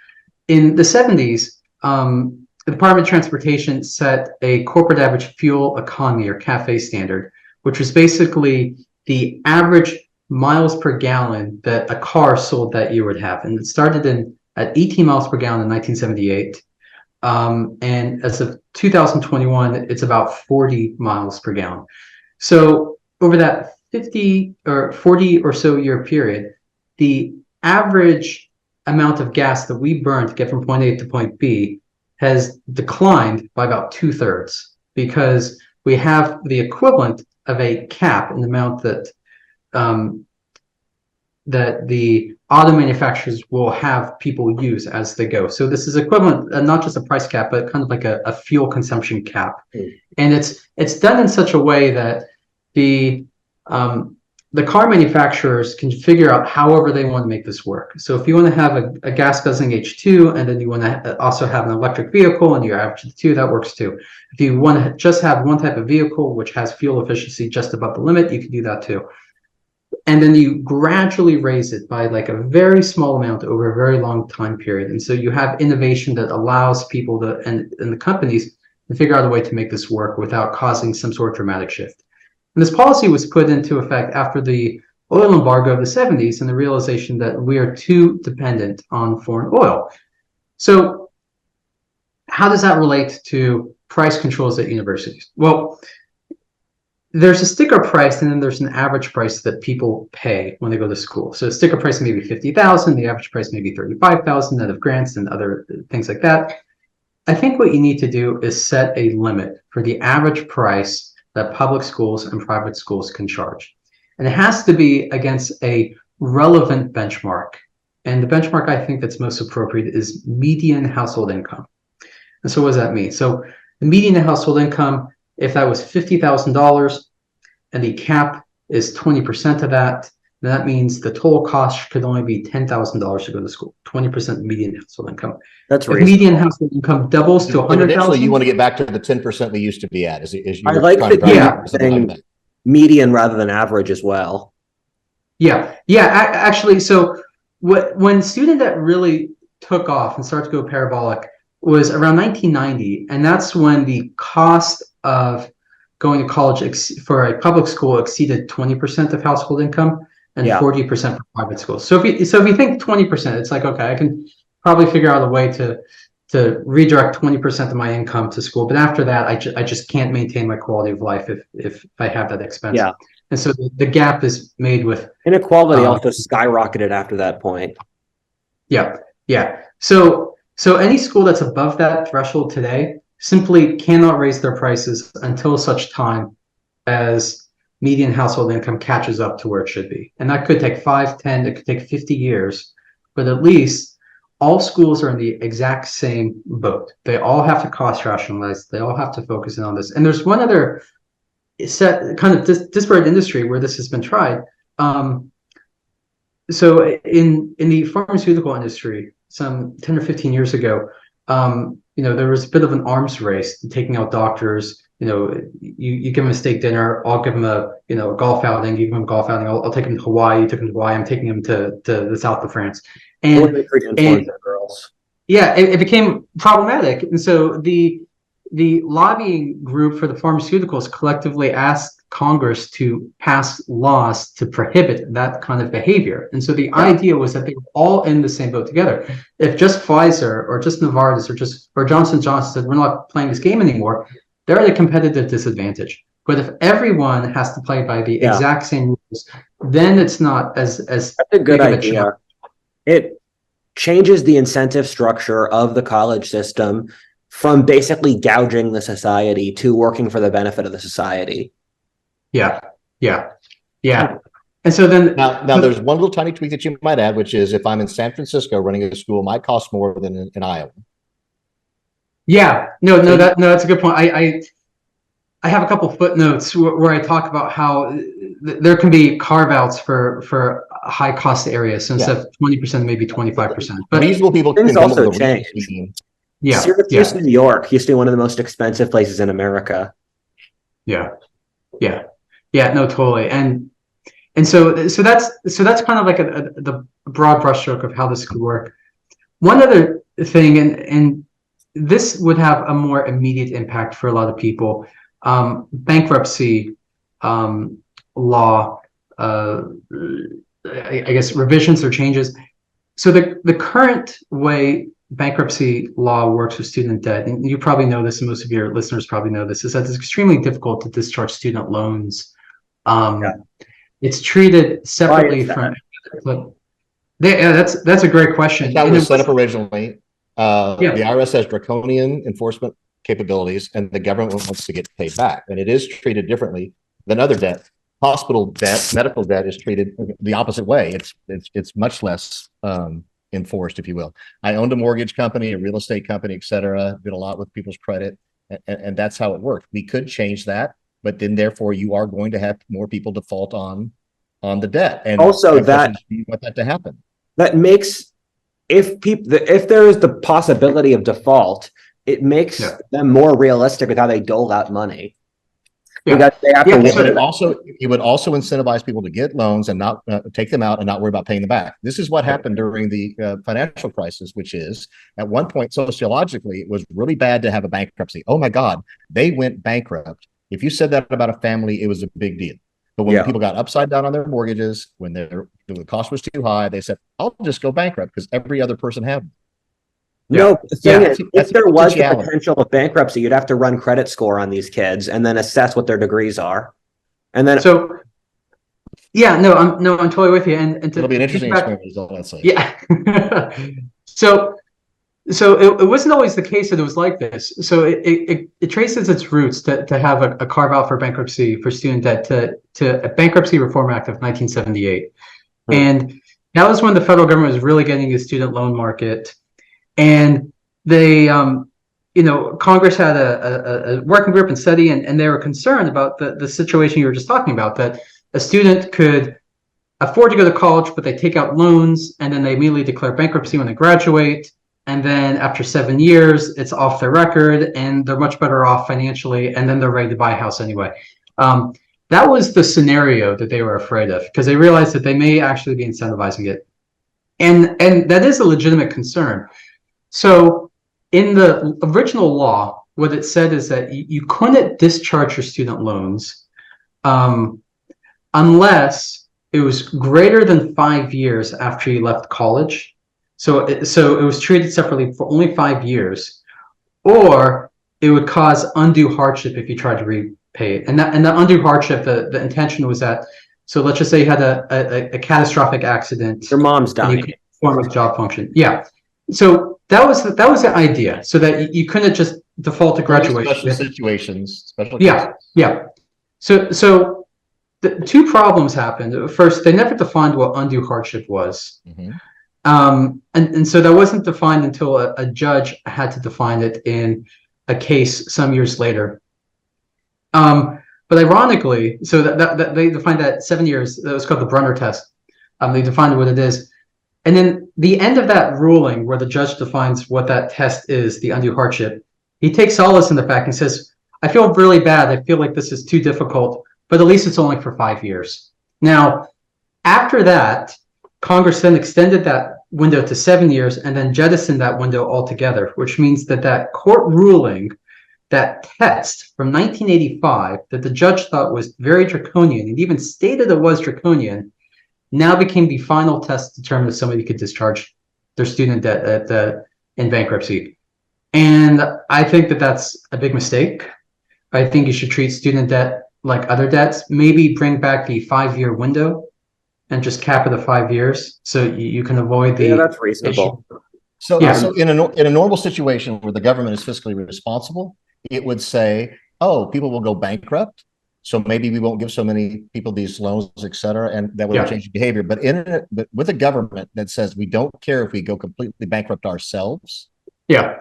In the 70s, the Department of Transportation set a corporate average fuel economy, or CAFE standard, which was basically the average miles per gallon that a car sold that year would have. And it started at 18 miles per gallon in 1978. And as of 2021, it's about 40 miles per gallon. So over that 50 or 40 or so year period, the average amount of gas that we burn to get from point A to point B has declined by about 2/3, because we have the equivalent of a cap in the amount that that the auto manufacturers will have people use as they go. So this is equivalent, not just a price cap, but kind of like a fuel consumption cap. And it's done in such a way that the car manufacturers can figure out however they want to make this work. So if you want to have a gas guzzling H2, and then you want to also have an electric vehicle and you're average the two, that works too. If you want to just have one type of vehicle which has fuel efficiency just above the limit, you can do that too. And then you gradually raise it by like a very small amount over a very long time period. And so you have innovation that allows people to, and the companies, to figure out a way to make this work without causing some sort of dramatic shift. And this policy was put into effect after the oil embargo of the 70s and the realization that we are too dependent on foreign oil. So how does that relate to price controls at universities? Well, there's a sticker price, and then there's an average price that people pay when they go to school. So sticker price may be $50,000, the average price may be $35,000 net of grants and other things like that. I think what you need to do is set a limit for the average price that public schools and private schools can charge. And it has to be against a relevant benchmark. And the benchmark I think that's most appropriate is median household income. And so what does that mean? So the median household income, if that was $50,000 and the cap is 20% of that, then that means the total cost could only be $10,000 to go to school, 20% median household income. That's right. If median household income doubles to $100,000, you want to get back to the 10% we used to be at. I like that median rather than average as well. Actually, so when student debt really took off and started to go parabolic was around 1990, and that's when the cost of going to college for a public school exceeded 20% of household income and 40% for private schools. So if you think 20%, it's like, okay, I can probably figure out a way to redirect 20% of my income to school. But after that, I just can't maintain my quality of life if I have that expense. Yeah. And so the gap is made with inequality also skyrocketed after that point. Yeah. So any school that's above that threshold today simply cannot raise their prices until such time as median household income catches up to where it should be. And that could take 5, 10, it could take 50 years, but at least all schools are in the exact same boat. They all have to cost rationalize. They all have to focus in on this. And there's one other kind of disparate industry where this has been tried. So in the pharmaceutical industry, some 10 or 15 years ago, there was a bit of an arms race taking out doctors. You give them a steak dinner, I'll give them a golf outing, you give them a golf outing, I'll take them to Hawaii, you took them to Hawaii, I'm taking them to the south of France. And it became problematic. And so the lobbying group for the pharmaceuticals collectively asked Congress to pass laws to prohibit that kind of behavior. And so the idea was that they were all in the same boat together. If just Pfizer or just Novartis or Johnson & Johnson said, we're not playing this game anymore, they're at a competitive disadvantage. But if everyone has to play by the exact same rules, then it's not as that's a good idea. It changes the incentive structure of the college system from basically gouging the society to working for the benefit of the society. Yeah. And so then now there's one little tiny tweak that you might add, which is if I'm in San Francisco running a school, it might cost more than in Iowa. Yeah, that's a good point. I have a couple footnotes where I talk about how there can be carve outs for high cost areas. So instead of 20%, maybe 25%. But reasonable people can things come up also with a reasonable change. scheme. yeah, Syracuse, yeah, New York used to be one of the most expensive places in America. yeah, yeah, yeah. No, totally. And so that's kind of like the broad brushstroke of how this could work. One other thing, and this would have a more immediate impact for a lot of people. Bankruptcy law, I guess revisions or changes. So the current way bankruptcy law works with student debt, and you probably know this, and most of your listeners probably know this, is that it's extremely difficult to discharge student loans. Yeah. It's treated separately from. Yeah, that's a great question. That was set up originally. Yeah. The IRS has draconian enforcement capabilities, and the government wants to get paid back. And it is treated differently than other debt. Hospital debt, medical debt is treated the opposite way. It's much less enforced, if you will. I owned a mortgage company, a real estate company, et cetera. Did a lot with people's credit, and that's how it worked. We could change that, but then therefore you are going to have more people default on the debt. And also that you want that to happen. That makes if there is the possibility of default, it makes them more realistic with how they dole out money. Because they have to. But it would also incentivize people to get loans and not take them out and not worry about paying them back. This is what happened during the financial crisis, which is at one point sociologically it was really bad to have a bankruptcy. Oh my God, they went bankrupt. If you said that about a family, it was a big deal. But when people got upside down on their mortgages, when the cost was too high, they said, "I'll just go bankrupt," because every other person had them. No, the thing is, if there was the potential of bankruptcy, you'd have to run credit score on these kids and then assess what their degrees are. And then I'm totally with you. And it'll be an interesting experiment, is all I'd say. Yeah. So it wasn't always the case that it was like this. So it traces its roots to have a carve out for bankruptcy for student debt to a Bankruptcy Reform Act of 1978. And that was when the federal government was really getting the student loan market. And they, Congress had a working group and study, and they were concerned about the situation you were just talking about, that a student could afford to go to college, but they take out loans, and then they immediately declare bankruptcy when they graduate. And then after 7 years, it's off their record, and they're much better off financially, and then they're ready to buy a house anyway. That was the scenario that they were afraid of, because they realized that they may actually be incentivizing it. And that is a legitimate concern. So in the original law, what it said is that you couldn't discharge your student loans unless it was greater than 5 years after you left college. So it was treated separately for only 5 years, or it would cause undue hardship if you tried to repay it. And the undue hardship, the intention was that, so let's just say you had a catastrophic accident. Your mom's dying. You couldn't perform a job function. Yeah. So that was the idea, so that you couldn't just default to graduation. Special situations, special cases. Yeah. So the two problems happened. First, they never defined what undue hardship was. And so that wasn't defined until a judge had to define it in a case some years later. But ironically, so that they defined that 7 years. That was called the Brunner test. They defined what it is. And then the end of that ruling, where the judge defines what that test is, the undue hardship, he takes solace in the fact and says, I feel really bad. I feel like this is too difficult, but at least it's only for 5 years. Now, after that, Congress then extended that window to 7 years and then jettisoned that window altogether, which means that court ruling, that test from 1985 that the judge thought was very draconian, and even stated it was draconian, now became the final test to determine if somebody could discharge their student debt in bankruptcy. And I think that that's a big mistake. I think you should treat student debt like other debts. Maybe bring back the 5 year window and just cap it at 5 years, so you can avoid the. Yeah, that's reasonable. So in a normal situation where the government is fiscally responsible, it would say, "Oh, people will go bankrupt, so maybe we won't give so many people these loans, et cetera," and that would change behavior. But but with a government that says we don't care if we go completely bankrupt ourselves, where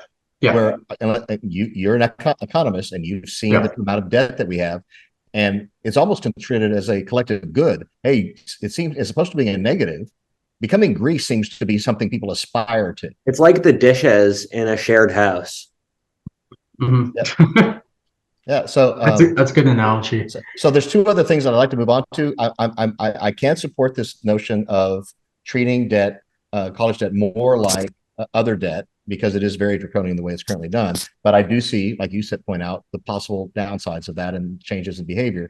you're an economist and you've seen the amount of debt that we have, and it's almost treated as a collective good. Hey, it seems it's supposed to be a negative. Becoming Greece seems to be something people aspire to. It's like the dishes in a shared house. Mm-hmm. Yeah, so that's a good analogy. So there's two other things that I'd like to move on to. I can't support this notion of treating debt, college debt, more like other debt, because it is very draconian the way it's currently done. But I do see, like you said, point out the possible downsides of that and changes in behavior.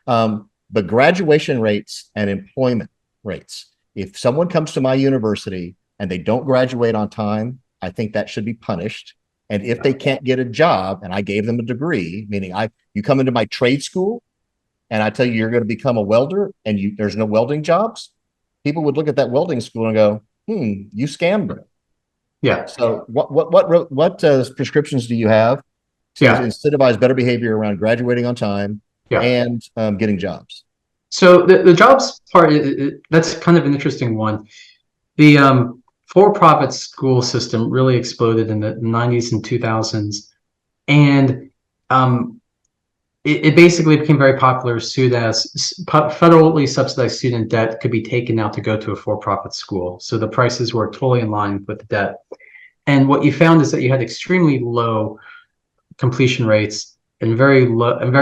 But graduation rates and employment rates. If someone comes to my university and they don't graduate on time, I think that should be punished. And if they can't get a job, and I gave them a degree, meaning you come into my trade school and I tell you you're going to become a welder and there's no welding jobs, people would look at that welding school and go, you scammed them. Yeah. So what prescriptions do you have to incentivize better behavior around graduating on time and getting jobs? So the jobs part, that's kind of an interesting one. The for-profit school system really exploded in the 90s and 2000s, and it basically became very popular soon as federally subsidized student debt could be taken out to go to a for-profit school. So the prices were totally in line with the debt. And what you found is that you had extremely low completion rates and very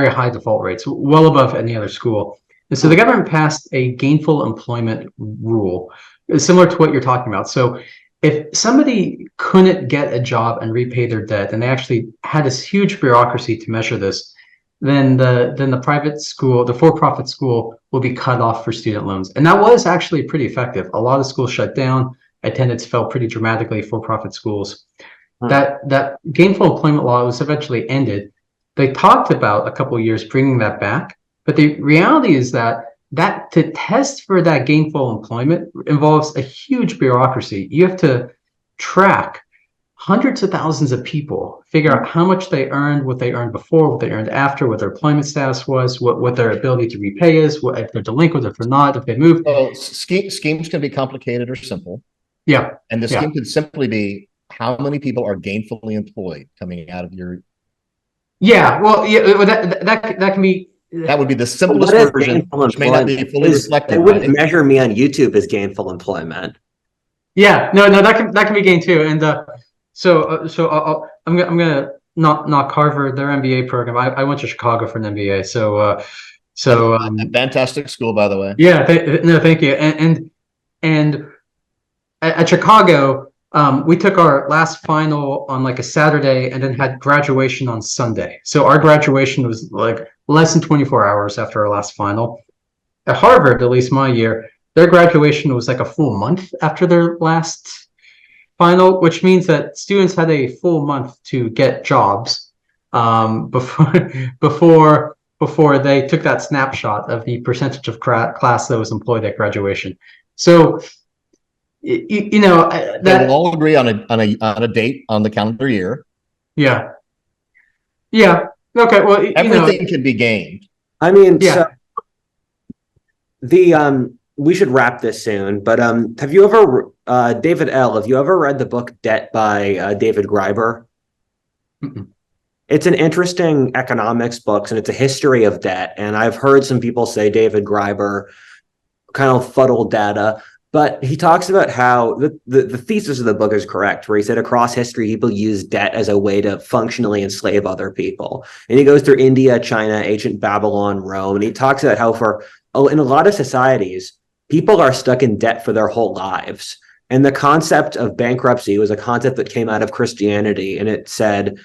high default rates, well above any other school. And so the government passed a gainful employment rule, similar to what you're talking about. So if somebody couldn't get a job and repay their debt, and they actually had this huge bureaucracy to measure this, then the private school, the for-profit school, will be cut off for student loans. And that was actually pretty effective. A lot of schools shut down. Attendance fell pretty dramatically for profit schools. That gainful employment law was eventually ended. They talked about a couple of years bringing that back, but the reality is that to test for that gainful employment involves a huge bureaucracy. You have to track hundreds of thousands of people, figure out how much they earned, what they earned before, what they earned after, what their employment status was, what their ability to repay is, what if they're delinquent, if they're not, if they move. So schemes can be complicated or simple. Yeah. And the scheme could simply be how many people are gainfully employed coming out of your. Yeah, well, that can be. That would be the simplest version, which may not be fully reflective. They wouldn't measure me on YouTube as gainful employment. Yeah, no, that can be gained too. And so I'm gonna knock Harvard, their MBA program. I went to Chicago for an MBA, so a fantastic school, by the way. Yeah, thank you. And at Chicago, we took our last final on like a Saturday and then had graduation on Sunday. So our graduation was like less than 24 hours after our last final. At Harvard, at least my year, their graduation was like a full month after their last final, which means that students had a full month to get jobs before they took that snapshot of the percentage of class that was employed at graduation. So that we'll all agree on a date on the calendar year. Yeah. Okay. Well, everything can be gained. I mean, so we should wrap this soon. But have you ever, David L? Have you ever read the book Debt by David Graeber? Mm-mm. It's an interesting economics book, and it's a history of debt. And I've heard some people say David Graeber kind of fuddled data. But he talks about how the thesis of the book is correct, where he said across history, people use debt as a way to functionally enslave other people. And he goes through India, China, ancient Babylon, Rome, and he talks about how in a lot of societies, people are stuck in debt for their whole lives. And the concept of bankruptcy was a concept that came out of Christianity, and it said,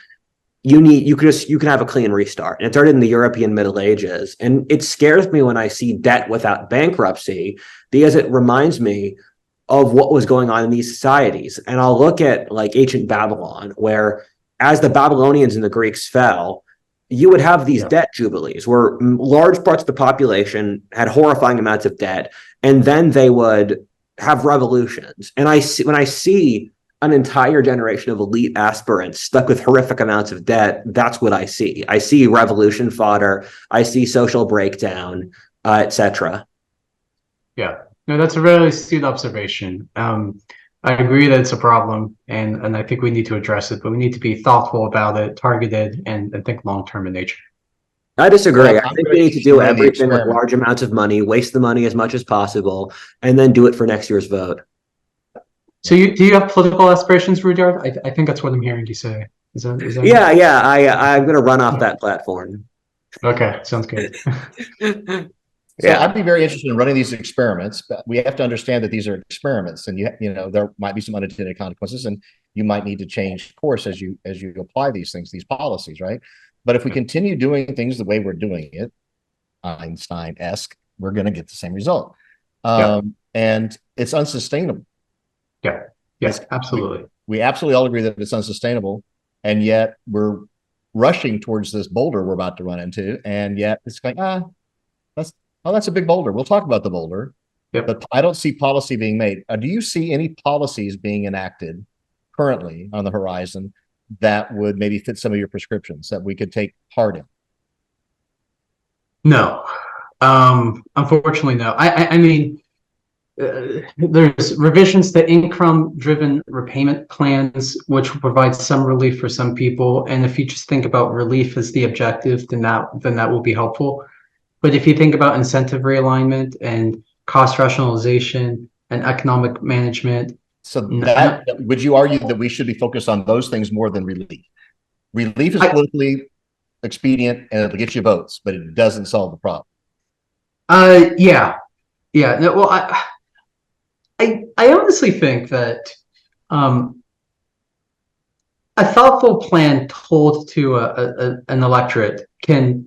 you can have a clean restart. And it started in the European Middle Ages. And it scares me when I see debt without bankruptcy, because it reminds me of what was going on in these societies. And I'll look at like ancient Babylon, where as the Babylonians and the Greeks fell, you would have these debt jubilees where large parts of the population had horrifying amounts of debt, and then they would have revolutions. And when I see an entire generation of elite aspirants stuck with horrific amounts of debt, that's what I see. I see revolution fodder. I see social breakdown, etc. Yeah, no, that's a really astute observation. I agree that it's a problem, and I think we need to address it, but we need to be thoughtful about it, targeted, and think long-term in nature. I disagree. Well, I I'm think very we need to interested do in running the everything with experiment. large amounts of money, waste the money as much as possible, and then do it for next year's vote. So do you have political aspirations, Rudyard? I think that's what I'm hearing you say. Is that Yeah, yeah. I'm gonna run off that platform. okay? Sounds good. So Yeah. I'd be very interested in running these experiments, but we have to understand that these are experiments, and you know there might be some unintended consequences, and you might need to change course as you apply these things, these policies, right? But if we continue doing things the way we're doing it, Einstein-esque, we're going to get the same result, and it's unsustainable. Yeah. Yes, absolutely. We absolutely all agree that it's unsustainable, and yet we're rushing towards this boulder we're about to run into, and yet it's like that's a big boulder. We'll talk about the boulder, but I don't see policy being made. Do you see any policies being enacted currently on the horizon that would maybe fit some of your prescriptions that we could take part in? No, unfortunately, no. I mean, there's revisions to income-driven repayment plans, which will provide some relief for some people. And if you just think about relief as the objective, then that will be helpful. But if you think about incentive realignment and cost rationalization and economic management, so that would you argue that we should be focused on those things more than relief? Relief is politically expedient and it'll get you votes, but it doesn't solve the problem. Yeah. No, well, I honestly think that a thoughtful plan told to an electorate can,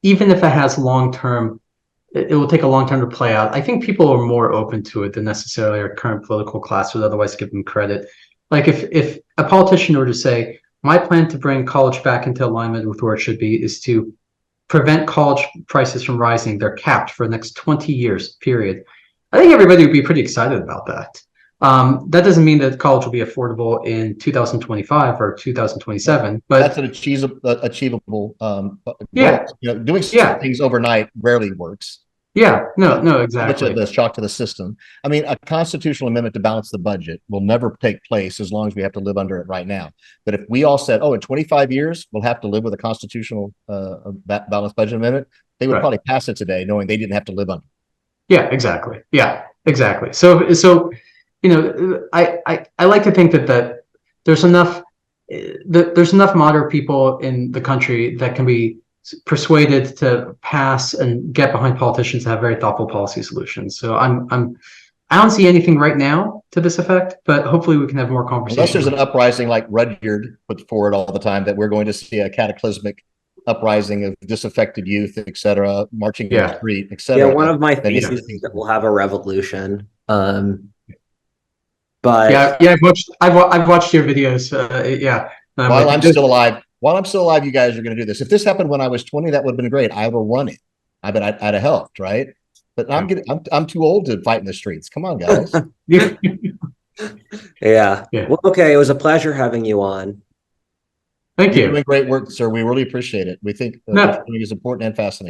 even if it has long-term, it will take a long time to play out. I think people are more open to it than necessarily our current political class would otherwise give them credit. Like if a politician were to say, my plan to bring college back into alignment with where it should be is to prevent college prices from rising. They're capped for the next 20 years, period. I think everybody would be pretty excited about that. That doesn't mean that college will be affordable in 2025 or 2027, but that's an achievable goal. Yeah. You know, doing things overnight rarely works. Yeah, no, exactly. Much of the shock to the system. I mean, a constitutional amendment to balance the budget will never take place as long as we have to live under it right now. But if we all said, oh, in 25 years, we'll have to live with a constitutional balanced budget amendment, they would probably pass it today knowing they didn't have to live under it. Yeah, exactly. Yeah, exactly. So you know, I like to think that there's enough moderate people in the country that can be persuaded to pass and get behind politicians that have very thoughtful policy solutions. So I don't see anything right now to this effect, but hopefully we can have more conversations. Unless there's an uprising like Rudyard puts forward all the time, that we're going to see a cataclysmic uprising of disaffected youth, etc., marching in the street, etc. Yeah, one of my theses is that we'll have a revolution. But I've watched your videos. While I'm still alive, you guys are going to do this. If this happened when I was 20, that would have been great. I would have run it. I'd have helped, right? But I'm too old to fight in the streets. Come on, guys. Yeah. Well, okay. It was a pleasure having you on. Thank you. You're doing great work, sir. We really appreciate it. We think the is important and fascinating.